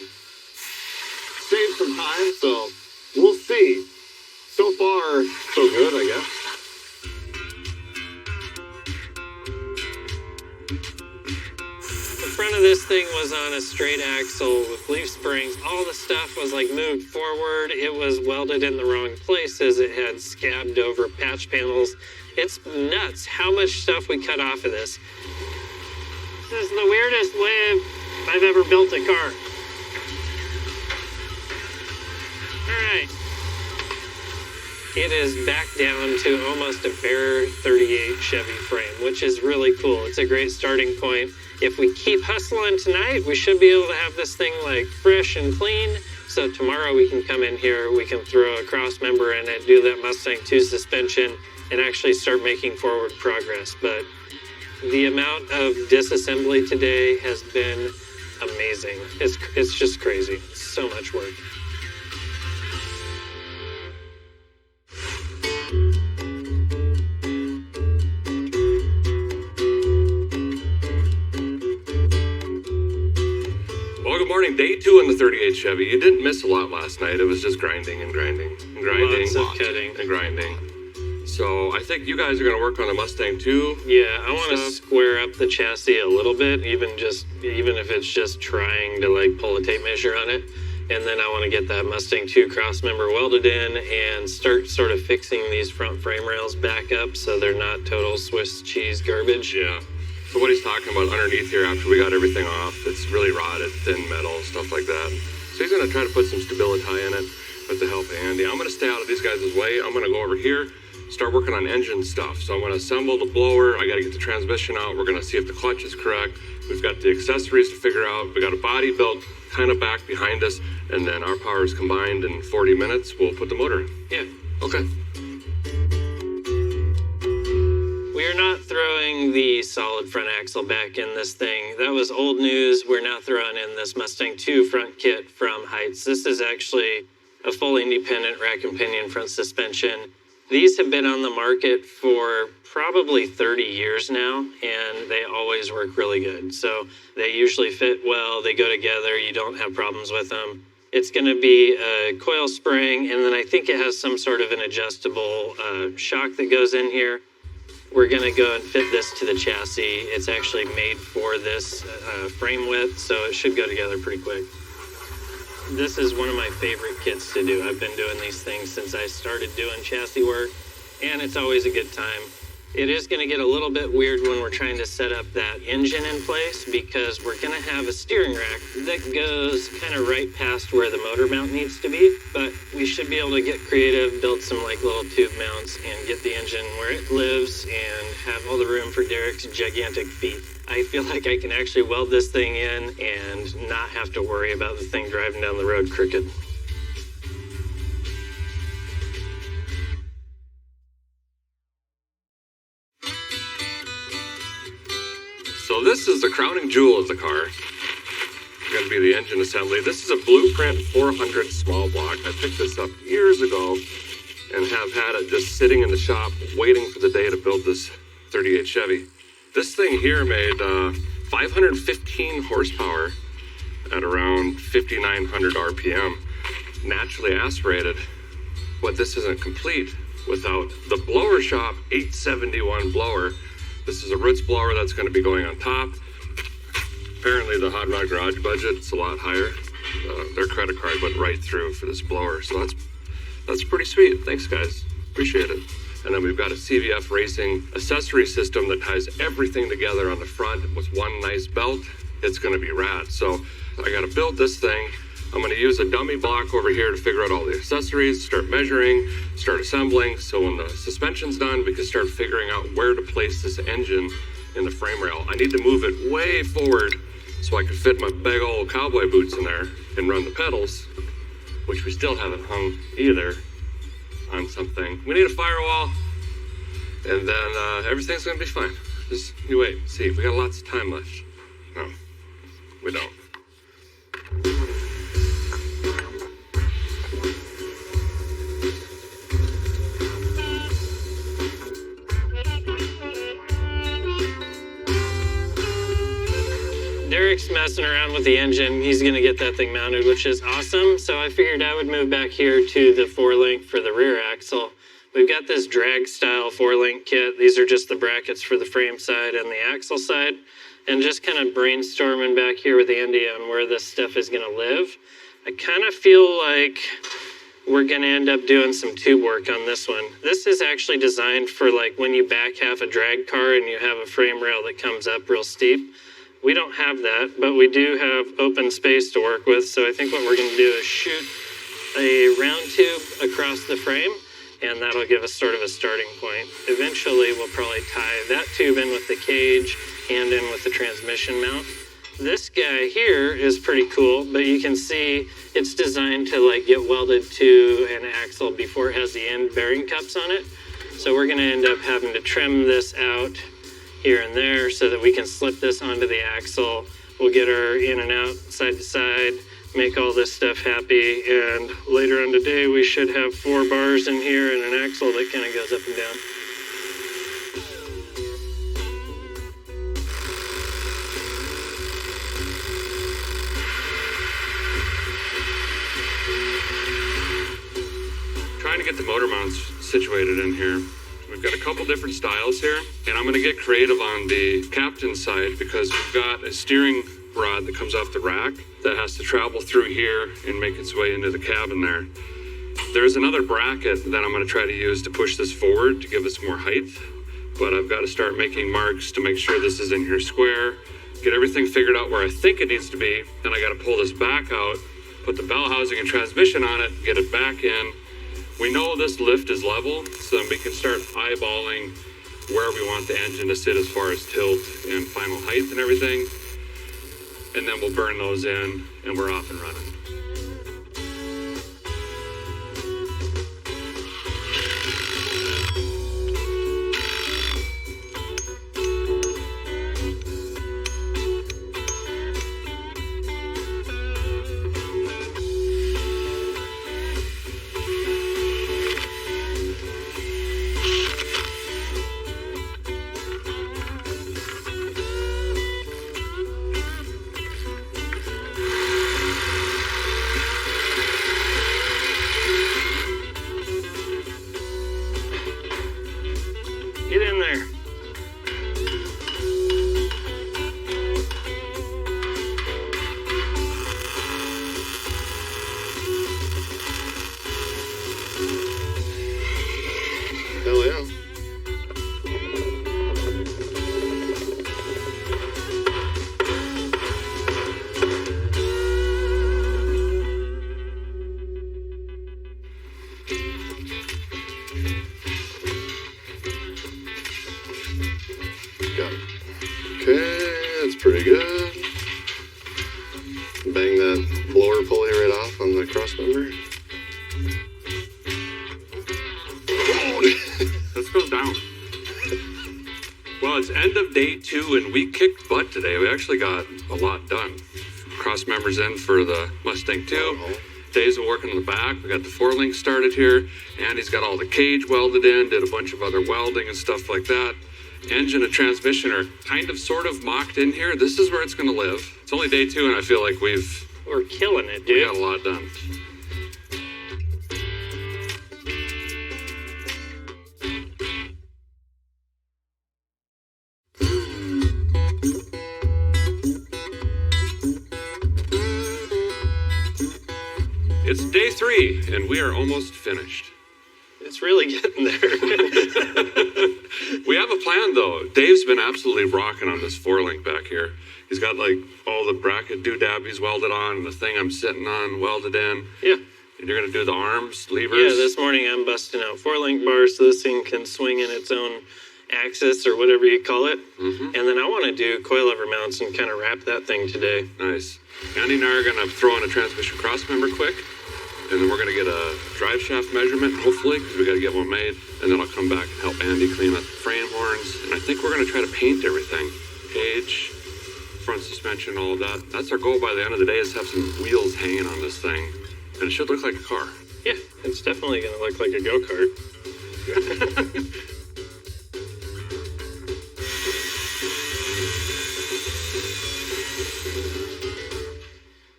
Save some time, so we'll see. So far, so good, I guess. The front of this thing was on a straight axle with leaf springs. All the stuff was like moved forward. It was welded in the wrong places. It had scabbed over patch panels. It's nuts how much stuff we cut off of this. This is the weirdest way I've ever built a car. All right. It is back down to almost a bare 38 Chevy frame, which is really cool. It's a great starting point. If we keep hustling tonight, we should be able to have this thing like fresh and clean. So tomorrow we can come in here, we can throw a cross member in it, do that Mustang 2 suspension, and actually start making forward progress. But the amount of disassembly today has been amazing. It's just crazy. It's so much work. Well, good morning. Day 2 on the 38 Chevy. You didn't miss a lot last night. It was just grinding and grinding and grinding. Lots of cutting. And grinding. So I think you guys are going to work on the Mustang too. Yeah, I want to square up the chassis a little bit, even if it's just trying to like pull a tape measure on it. And then I want to get that Mustang 2 cross member welded in and start sort of fixing these front frame rails back up so they're not total Swiss cheese garbage. Yeah. So what he's talking about underneath here after we got everything off, it's really rotted, thin metal, stuff like that. So he's going to try to put some stability in it with the help of Andy. I'm going to stay out of these guys' way. I'm going to go over here, start working on engine stuff. So I'm going to assemble the blower. I got to get the transmission out. We're going to see if the clutch is correct. We've got the accessories to figure out. We got a body built kind of back behind us, and then our powers combined in 40 minutes, we'll put the motor in. Yeah. Okay. We are not throwing the solid front axle back in this thing. That was old news. We're now throwing in this Mustang 2 front kit from Heights. This is actually a full independent rack and pinion front suspension. These have been on the market for probably 30 years now, and they always work really good. So they usually fit well, they go together, you don't have problems with them. It's going to be a coil spring, and then I think it has some sort of an adjustable shock that goes in here. we're gonna go and fit this to the chassis. It's actually made for this frame width, so it should go together pretty quick. This is one of my favorite kits to do. I've been doing these things since I started doing chassis work, and it's always a good time. It is going to get a little bit weird when we're trying to set up that engine in place, because we're going to have a steering rack that goes kind of right past where the motor mount needs to be, but we should be able to get creative, build some like little tube mounts, and get the engine where it lives and have all the room for Derek's gigantic feet. I feel like I can actually weld this thing in and not have to worry about the thing driving down the road crooked. So this is the crowning jewel of the car. Going to be the engine assembly. This is a Blueprint 400 small block. I picked this up years ago and have had it just sitting in the shop waiting for the day to build this 38 Chevy. This thing here made 515 horsepower at around 5,900 RPM, naturally aspirated. But this isn't complete without the blower shop 871 blower. This is a roots blower that's going to be going on top. Apparently the Hot Rod Garage budget's a lot higher. Their credit card went right through for this blower, so that's pretty sweet. Thanks, guys. Appreciate it. And then we've got a CVF Racing accessory system that ties everything together on the front with one nice belt. It's going to be rad. So I got to build this thing. I'm going to use a dummy block over here to figure out all the accessories, start measuring, start assembling. So when the suspension's done, we can start figuring out where to place this engine in the frame rail. I need to move it way forward so I can fit my big old cowboy boots in there and run the pedals, which we still haven't hung either on something. We need a firewall, and then everything's going to be fine. Just you wait, see, we got lots of time left. No, we don't. Derek's messing around with the engine. He's going to get that thing mounted, which is awesome. So I figured I would move back here to the 4-link for the rear axle. We've got this drag style 4-link kit. These are just the brackets for the frame side and the axle side. And just kind of brainstorming back here with Andy on where this stuff is going to live. I kind of feel like we're going to end up doing some tube work on this one. This is actually designed for like when you back half a drag car and you have a frame rail that comes up real steep. We don't have that, but we do have open space to work with. So I think what we're going to do is shoot a round tube across the frame, and that'll give us sort of a starting point. Eventually, we'll probably tie that tube in with the cage and in with the transmission mount. This guy here is pretty cool, but you can see it's designed to like get welded to an axle before it has the end bearing cups on it. So we're going to end up having to trim this out here and there so that we can slip this onto the axle. We'll get our in and out, side to side, make all this stuff happy, and later on today we should have 4 bars in here and an axle that kind of goes up and down. Trying to get the motor mounts situated in here. We've got a couple different styles here, and I'm going to get creative on the captain's side because we've got a steering rod that comes off the rack that has to travel through here and make its way into the cabin there. There's another bracket that I'm going to try to use to push this forward to give us more height, but I've got to start making marks to make sure this is in here square, get everything figured out where I think it needs to be, then I got to pull this back out, put the bell housing and transmission on it, get it back in. We know this lift is level, so then we can start eyeballing where we want the engine to sit as far as tilt and final height and everything. And then we'll burn those in and we're off and running. cross member. Let's go down. Well, it's end of day 2, and we kicked butt today. We actually got a lot done. Cross members in for the Mustang 2. Dave's been working on the back. We got the 4-link started here. Andy's got all the cage welded in, did a bunch of other welding and stuff like that. Engine and transmission are kind of sort of mocked in here. This is where it's going to live. It's only day 2, and I feel like We're killing it, we dude. got a lot done. It's day 3, and we are almost finished. It's really getting there. We have a plan, though. Dave's been absolutely rocking on this 4-link back here. He's got, like, all the bracket doodabbies welded on, and the thing I'm sitting on welded in. Yeah. And you're going to do the arms, levers. Yeah, this morning I'm busting out 4-link bars so this thing can swing in its own axis or whatever you call it. Mm-hmm. And then I want to do coilover mounts and kind of wrap that thing today. Nice. Andy and I are going to throw in a transmission cross member quick. And then we're going to get a drive shaft measurement, hopefully, because we got to get one made. And then I'll come back and help Andy clean up the frame horns. And I think we're going to try to paint everything. Cage, front suspension, all of that. That's our goal by the end of the day, is to have some wheels hanging on this thing. And it should look like a car. Yeah, it's definitely going to look like a go-kart.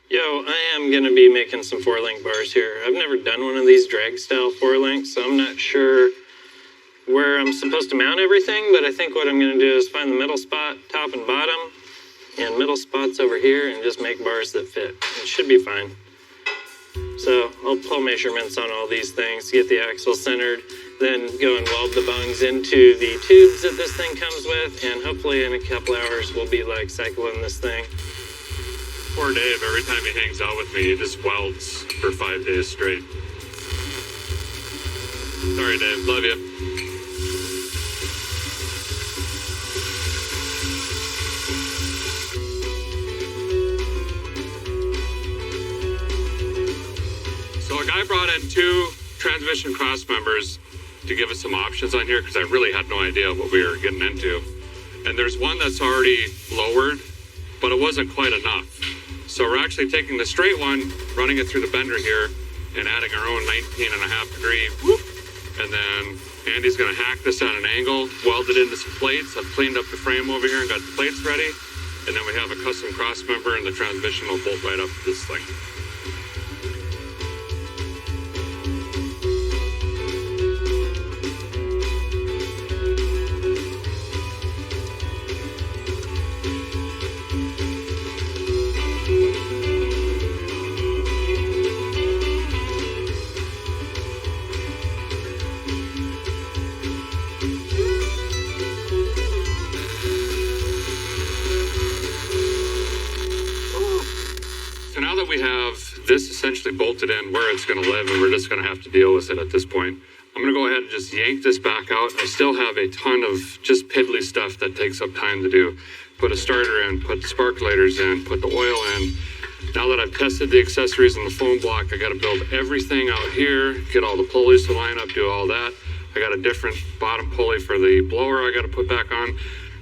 Yo, I am going to be making some 4-link bars here. I've never done one of these drag-style 4-links, so I'm not sure where I'm supposed to mount everything, but I think what I'm going to do is find the middle spot, top and bottom, and middle spots over here, and just make bars that fit. It should be fine. So I'll pull measurements on all these things, get the axle centered, then go and weld the bungs into the tubes that this thing comes with, and hopefully in a couple hours we'll be like cycling this thing. Poor Dave, every time he hangs out with me, he just welds for 5 days straight. Sorry, Dave. Love you. So a guy brought in 2 transmission cross members to give us some options on here, because I really had no idea what we were getting into. And there's one that's already lowered, but it wasn't quite enough. So we're actually taking the straight one, running it through the bender here, and adding our own 19.5 degree whoop. And then Andy's gonna hack this at an angle, weld it into some plates. I've cleaned up the frame over here and got the plates ready. And then we have a custom cross member, and the transmission will bolt right up to this thing. So now that we have this essentially bolted in where it's going to live, and we're just going to have to deal with it at this point, I'm going to go ahead and just yank this back out. I still have a ton of just piddly stuff that takes up time to do. Put a starter in, put the sparkulators in, put the oil in. Now that I've tested the accessories and the foam block, I got to build everything out here, get all the pulleys to line up, do all that. I got a different bottom pulley for the blower I got to put back on.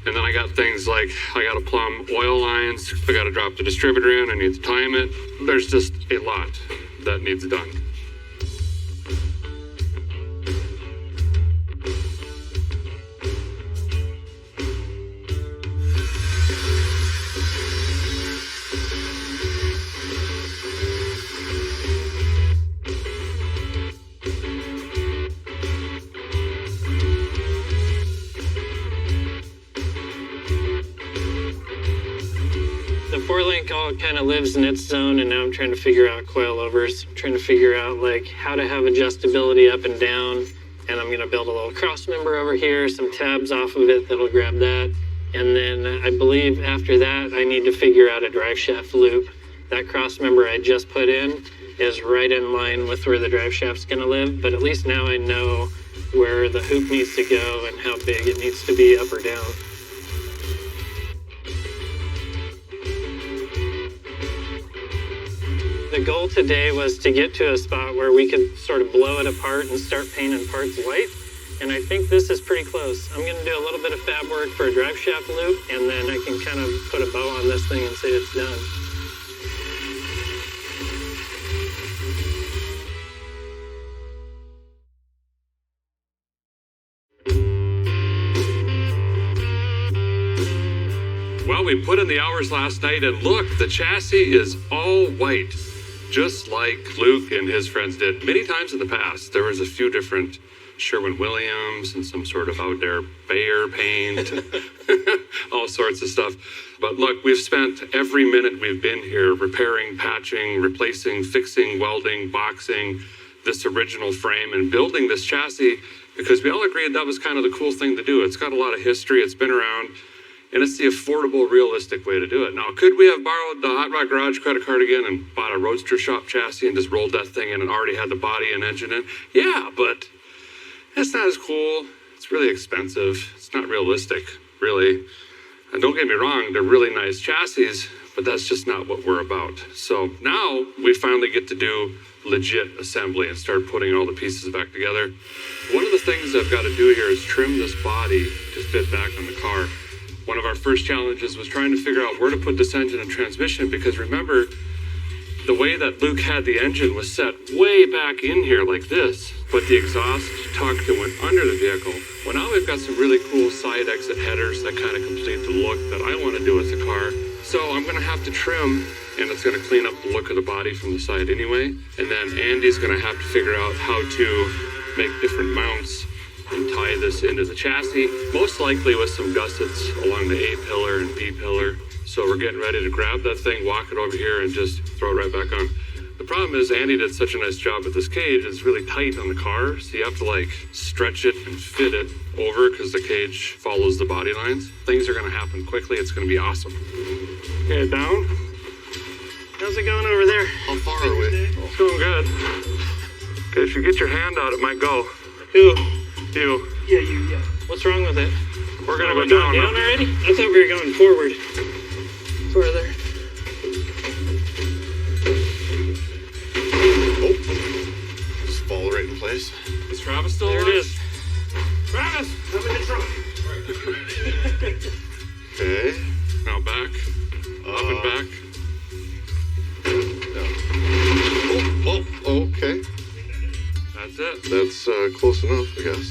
And then I got things like, I got to plumb oil lines, I got to drop the distributor in, I need to time it. There's just a lot that needs done. The 4-link all kind of lives in its zone, and now I'm trying to figure out coilovers. I'm trying to figure out like how to have adjustability up and down. And I'm gonna build a little cross member over here, some tabs off of it that'll grab that. And then I believe after that, I need to figure out a drive shaft loop. That cross member I just put in is right in line with where the drive shaft's gonna live, but at least now I know where the hoop needs to go and how big it needs to be up or down. The goal today was to get to a spot where we could sort of blow it apart and start painting parts white. And I think this is pretty close. I'm going to do a little bit of fab work for a drive shaft loop, and then I can kind of put a bow on this thing and say it's done. Well, we put in the hours last night, and look, the chassis is all white, just like Luke and his friends did many times in the past. There was a few different Sherwin-Williams and some sort of out there Bayer paint, all sorts of stuff. But look, we've spent every minute we've been here repairing, patching, replacing, fixing, welding, boxing this original frame and building this chassis because we all agreed that was kind of the cool thing to do. It's got a lot of history, it's been around, and it's the affordable, realistic way to do it. Now, could we have borrowed the Hot Rod Garage credit card again and bought a Roadster Shop chassis and just rolled that thing in and already had the body and engine in? Yeah, but it's not as cool. It's really expensive. It's not realistic, really. And don't get me wrong, they're really nice chassis, but that's just not what we're about. So now we finally get to do legit assembly and start putting all the pieces back together. One of the things I've got to do here is trim this body to fit back on the car. One of our first challenges was trying to figure out where to put this engine and transmission because remember, the way that Luke had the engine was set way back in here like this, but the exhaust tucked and went under the vehicle. Well, now we've got some really cool side exit headers that kind of complete the look that I want to do with the car. So I'm going to have to trim, and it's going to clean up the look of the body from the side anyway. And then Andy's going to have to figure out how to make different mounts and tie this into the chassis, most likely with some gussets along the A pillar and B pillar. So we're getting ready to grab that thing, walk it over here, and just throw it right back on. The problem is Andy did such a nice job with this cage. It's really tight on the car, so you have to like stretch it and fit it over because the cage follows the body lines. Things are going to happen quickly. It's going to be awesome. Okay, down. How's it going over there? How far are we? It's going good. Okay, if you get your hand out, it might go. Who? You. Yeah, you, yeah. What's wrong with it? We're going to We're go going down. down already? I thought we were going forward. Further. Oh, just fall right in place. Is Travis still There alive? it is. Travis, come in the trunk. Okay. Now back. Up and back. Oh, okay. That's it. That's close enough, I guess.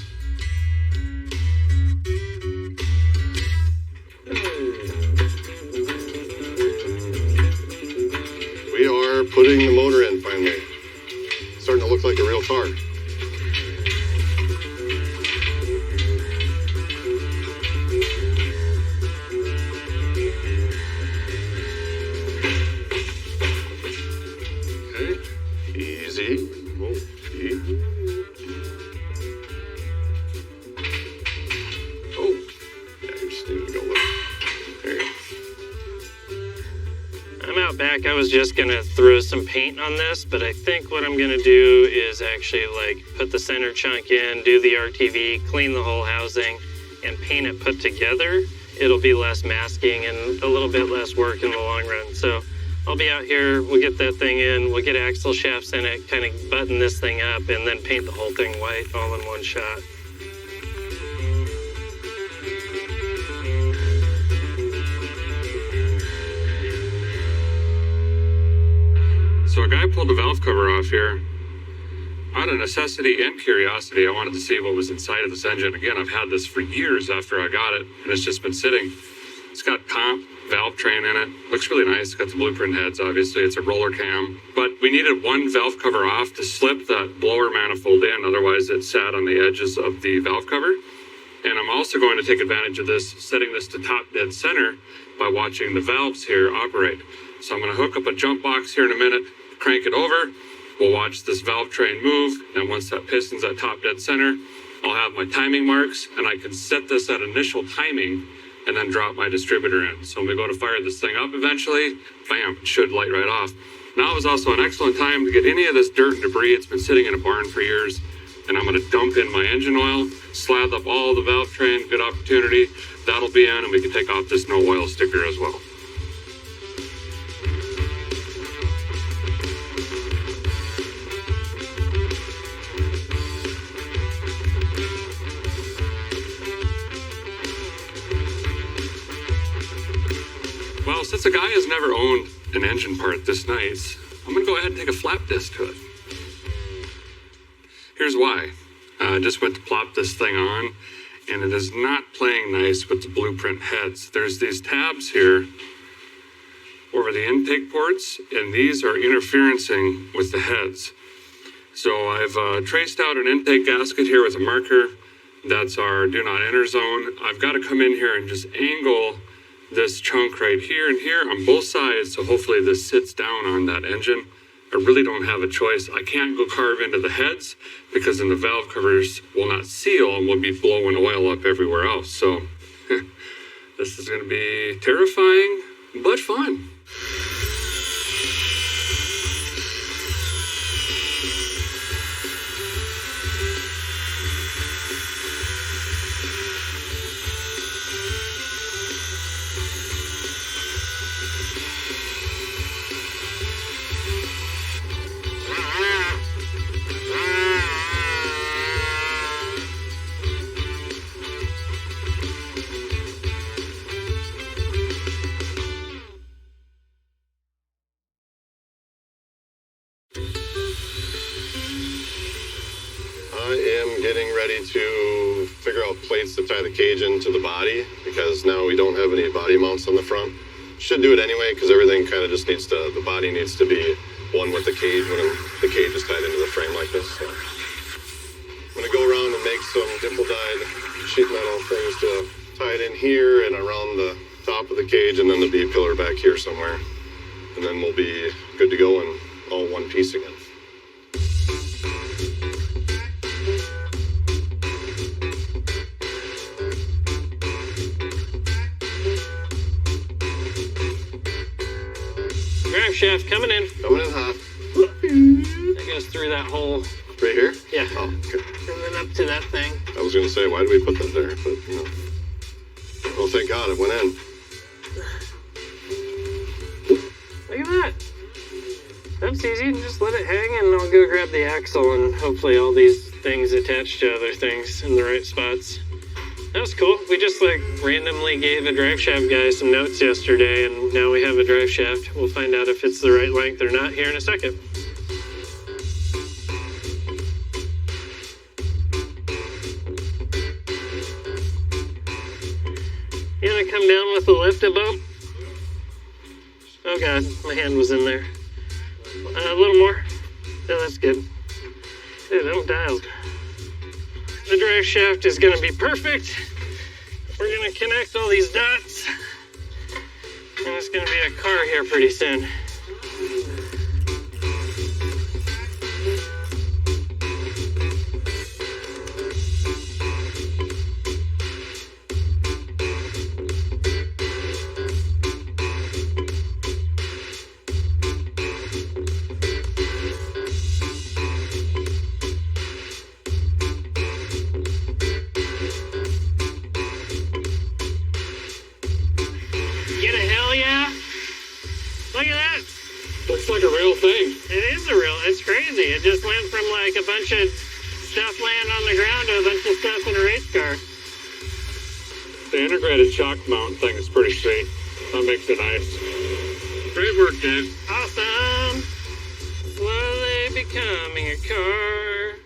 We are putting the motor in finally. Starting to look like a real car. Okay. Easy. Okay. Oh. Yeah, you just need to go look. There you go. I'm out back. I was just going to throw some paint on this, but I think what I'm going to do is actually like put the center chunk in, do the RTV, clean the whole housing, and paint it put together. It'll be less masking and a little bit less work in the long run. So I'll be out here, we'll get that thing in, we'll get axle shafts in it, kind of button this thing up, and then paint the whole thing white all in one shot. So a guy pulled the valve cover off here. Out of necessity and curiosity, I wanted to see what was inside of this engine. Again, I've had this for years after I got it, and it's just been sitting. It's got comp valve train in it. Looks really nice. It's got the blueprint heads, obviously. It's a roller cam. But we needed one valve cover off to slip that blower manifold in. Otherwise, it sat on the edges of the valve cover. And I'm also going to take advantage of this, setting this to top dead center by watching the valves here operate. So I'm going to hook up a jump box here in a minute, crank it over. We'll watch this valve train move. And once that piston's at top dead center, I'll have my timing marks and I can set this at initial timing and then drop my distributor in. So when we go to fire this thing up eventually, bam, it should light right off. Now is also an excellent time to get any of this dirt and debris. It's been sitting in a barn for years. And I'm gonna dump in my engine oil, slather up all the valve train, good opportunity. That'll be in and we can take off this no oil sticker as well. since a guy has never owned an engine part this nice, I'm gonna go ahead and take a flap disc to it. Here's why. I just went to plop this thing on, and it is not playing nice with the blueprint heads. There's these tabs here over the intake ports, and these are interferencing with the heads. So I've traced out an intake gasket here with a marker. That's our do not enter zone. I've got to come in here and just angle this chunk right here and here on both sides, so hopefully this sits down on that engine. I really don't have a choice. I can't go carve into the heads because then the valve covers will not seal and we'll be blowing oil up everywhere else. So this is going to be terrifying, but fun. To figure out plates to tie the cage into the body, because now we don't have any body mounts on the front. Should do it anyway, because everything kind of just needs to, the body needs to be one with the cage when the cage is tied into the frame like this. So I'm going to go around and make some dimple dyed sheet metal things to tie it in here and around the top of the cage, and then the B pillar back here somewhere. And then we'll be good to go and all one piece again. Drive shaft coming in. Coming in hot. That goes through that hole. Right here? Yeah. Oh, okay. And then up to that thing. I was going to say, why did we put that there? But, you know. Oh, thank God it went in. Look at that. That's easy. Just let it hang and I'll go grab the axle and hopefully all these things attach to other things in the right spots. That was cool. We just randomly gave a drive shaft guy some notes yesterday and now we have a drive shaft. We'll find out if it's the right length or not here in a second. You gonna come down with the lift above? Oh God, my hand was in there. A little more. Oh, that's good. Dude, I'm dialed. The drive shaft is gonna be perfect. We're gonna connect all these dots. And it's gonna be a car here pretty soon. Get a hell yeah? Look at that. Looks like a real thing. It is it's crazy. It just went from a bunch of stuff laying on the ground to a bunch of stuff in a race car. The integrated shock mount thing is pretty sweet. That makes it nice. Great work, Dave. Awesome. Slowly becoming a car.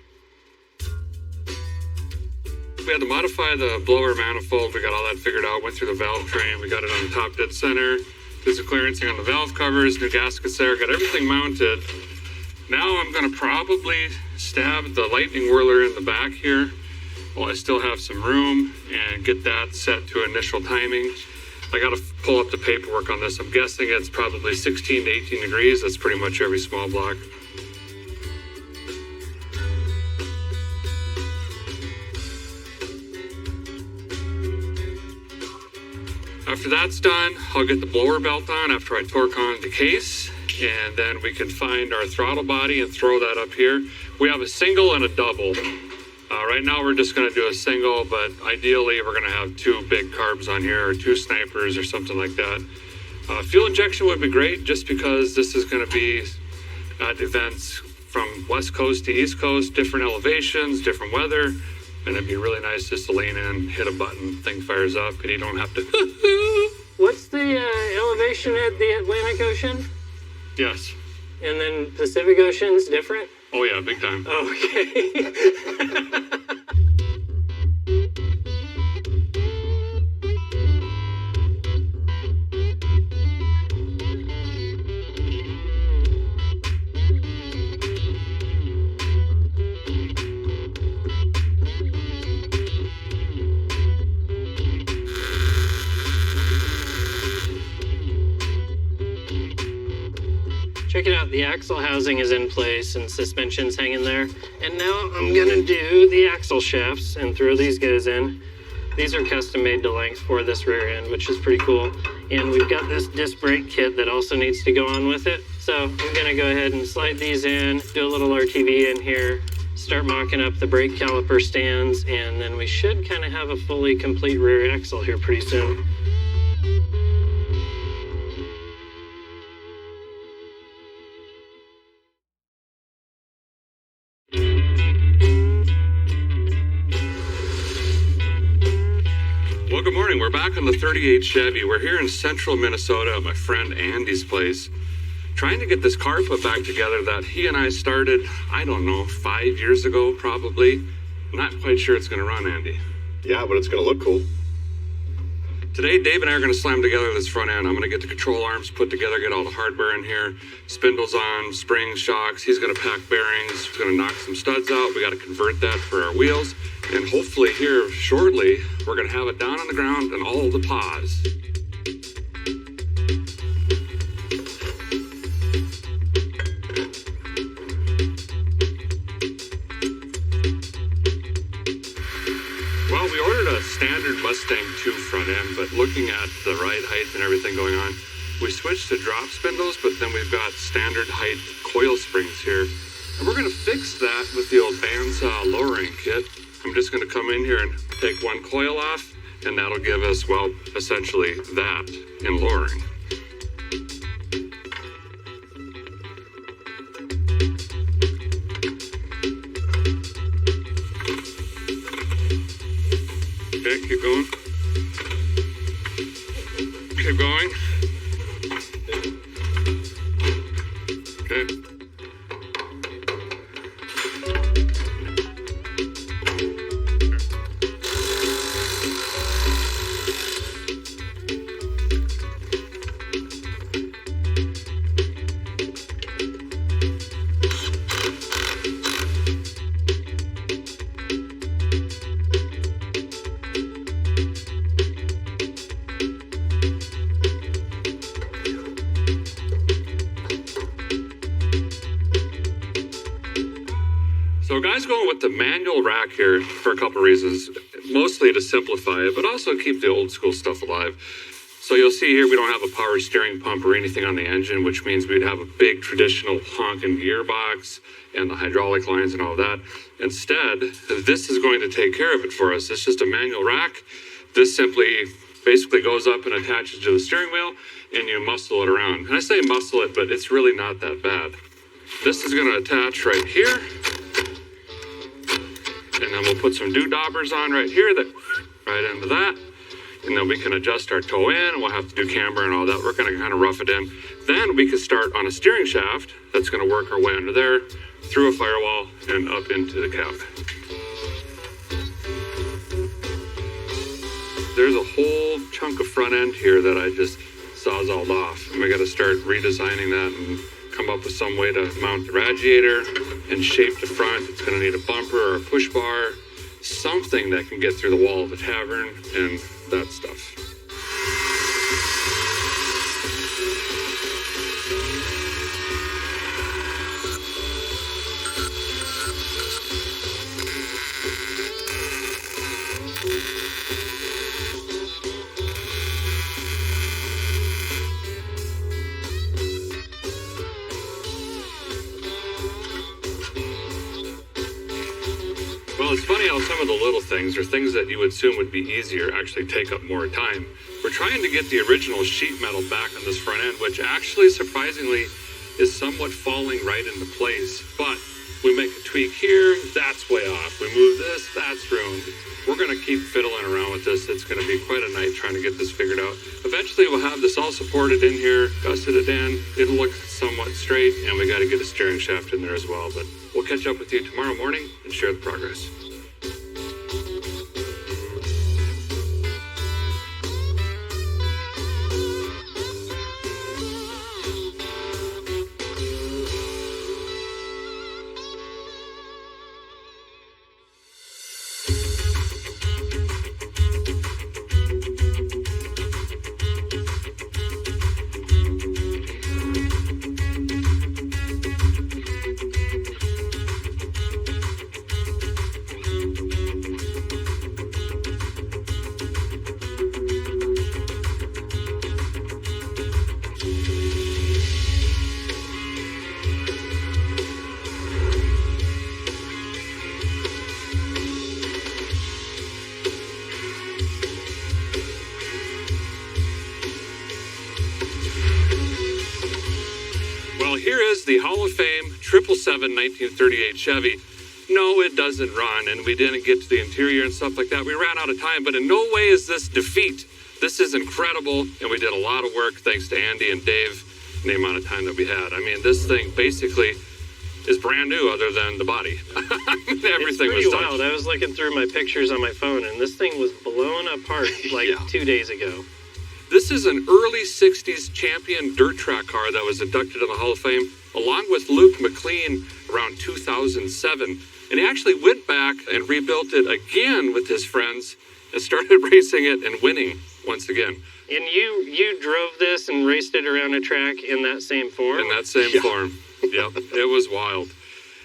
We had to modify the blower manifold. We got all that figured out. Went through the valve train. We got it on the top dead center. Did some clearancing on the valve covers. New gaskets there. Got everything mounted. Now I'm going to probably stab the lightning whirler in the back here while I still have some room and get that set to initial timing. I got to pull up the paperwork on this. I'm guessing it's probably 16 to 18 degrees. That's pretty much every small block. After that's done, I'll get the blower belt on after I torque on the case, and then we can find our throttle body and throw that up here. We have a single and a double. Right now we're just going to do a single, but ideally we're going to have two big carbs on here or two snipers or something like that. Fuel injection would be great just because this is going to be at events from West Coast to East Coast, different elevations, different weather. And it'd be really nice just to lean in, hit a button, thing fires up, and you don't have to What's the elevation at the Atlantic Ocean? Yes. And then Pacific Ocean's different? Oh yeah, big time. Okay. Check it out, the axle housing is in place and suspension's hanging there. And now I'm gonna do the axle shafts and throw these guys in. These are custom made to length for this rear end, which is pretty cool. And we've got this disc brake kit that also needs to go on with it. So I'm gonna go ahead and slide these in, do a little RTV in here, start mocking up the brake caliper stands, and then we should kind of have a fully complete rear axle here pretty soon. Well, good morning. We're back on the 38 Chevy. We're here in central Minnesota at my friend Andy's place, trying to get this car put back together that he and I started, I don't know, 5 years ago, probably. Not quite sure it's going to run, Andy. Yeah, but it's going to look cool. Today, Dave and I are going to slam together this front end. I'm going to get the control arms put together, get all the hardware in here, spindles on, springs, shocks. He's going to pack bearings. He's going to knock some studs out. We got to convert that for our wheels. And hopefully here shortly, we're going to have it down on the ground and all the paws. Well, we ordered a standard Mustang 2 front end, but looking at the ride height and everything going on, we switched to drop spindles, but then we've got standard height coil springs here. And we're going to fix that with the old bandsaw lowering kit. I'm just going to come in here and take one coil off, and that'll give us, well, essentially that in lowering. Okay, keep going. Keep going. Okay. So guys going with the manual rack here for a couple reasons, mostly to simplify it, but also keep the old school stuff alive. So you'll see here we don't have a power steering pump or anything on the engine, which means we'd have a big traditional honking gearbox and the hydraulic lines and all that. Instead, this is going to take care of it for us. It's just a manual rack. This simply basically goes up and attaches to the steering wheel and you muscle it around. And I say muscle it, but it's really not that bad. This is going to attach right here. And then we'll put some doodabbers on right here, that right into that. And then we can adjust our toe in. We'll have to do camber and all that. We're going to kind of rough it in. Then we can start on a steering shaft that's going to work our way under there, through a firewall, and up into the cab. There's a whole chunk of front end here that I just sawzalled off. And we got to start redesigning that and come up with some way to mount the radiator and shape the front. It's going to need a bumper or a push bar, something that can get through the wall of the tavern and that stuff. Well, it's funny how some of the little things, or things that you would assume would be easier, actually take up more time. We're trying to get the original sheet metal back on this front end, which actually, surprisingly, is somewhat falling right into place, but we make a tweak here, that's way off. We move this, that's ruined. We're going to keep fiddling around with this. It's going to be quite a night trying to get this figured out. Eventually, we'll have this all supported in here, gusseted in. It'll look somewhat straight, and we got to get a steering shaft in there as well. But we'll catch up with you tomorrow morning and share the progress. Here is the Hall of Fame 777 1938 Chevy. No, it doesn't run, and we didn't get to the interior and stuff like that. We ran out of time, but in no way is this defeat. This is incredible, and we did a lot of work thanks to Andy and Dave, the amount of time that we had. I mean, this thing basically is brand new other than the body. Everything was touched. Wild. I was looking through my pictures on my phone, and this thing was blown apart like 2 days ago. This is an early 60s champion dirt track car that was inducted in the Hall of Fame, along with Luke McLean around 2007. And he actually went back and rebuilt it again with his friends and started racing it and winning once again. And you drove this and raced it around a track in that same form? In that same form. Yep, it was wild.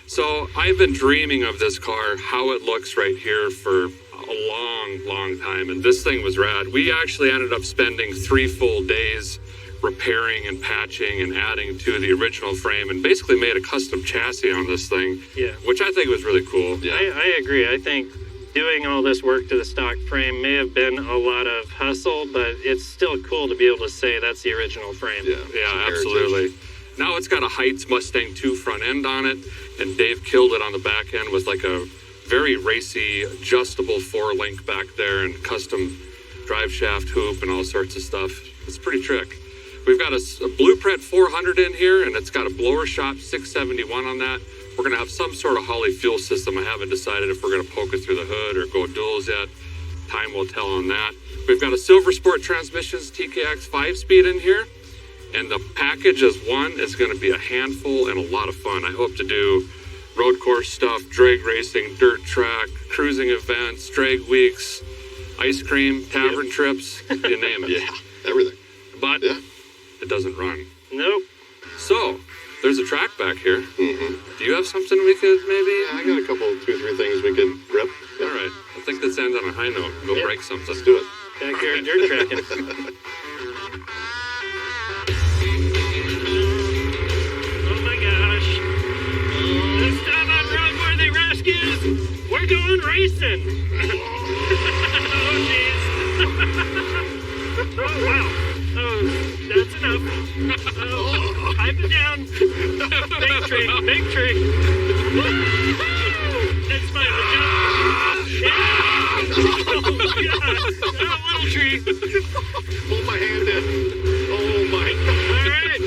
So I've been dreaming of this car, how it looks right here for a long time, and this thing was rad. We actually ended up spending 3 full days repairing and patching and adding to the original frame, and basically made a custom chassis on this thing, which I think was really cool. Yeah. I agree. I think doing all this work to the stock frame may have been a lot of hustle, but it's still cool to be able to say that's the original frame. Yeah, absolutely. Now it's got a Heights Mustang 2 front end on it, and Dave killed it on the back end with like a very racy, adjustable 4-link back there and custom drive shaft hoop and all sorts of stuff. It's pretty trick. We've got a Blueprint 400 in here, and it's got a blower shop 671 on that. We're going to have some sort of Holley fuel system. I haven't decided if we're going to poke it through the hood or go duals yet. Time will tell on that. We've got a Silver Sport Transmissions TKX 5-speed in here, and the package as one is going to be a handful and a lot of fun. I hope to do road course stuff, drag racing, dirt track, cruising events, drag weeks, ice cream, tavern trips, you name it. Everything. But it doesn't run. Nope. So, there's a track back here. Do you have something we could maybe? Yeah, I got a couple, 2 or 3 things we could rip. All right. I think this ends on a high note. Go break something. Let's do it. Backyard dirt tracking. Oh my gosh. This time on Roadworthy Rescues, we're going racing. Oh, jeez. Oh, wow. Oh, that's enough. Oh, pipe it down. Big tree, big tree. That's fine. Oh, God. Oh, little tree. Hold my hand in. Oh, my. All right.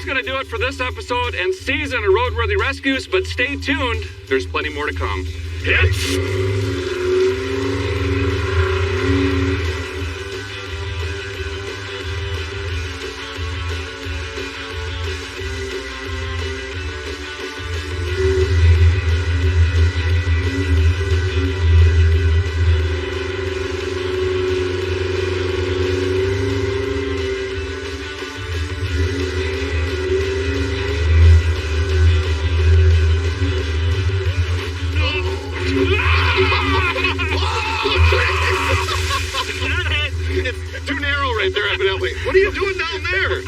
Going to do it for this episode and season of Roadworthy Rescues, but stay tuned. There's plenty more to come. Oh, right there, evidently. What are you doing down there?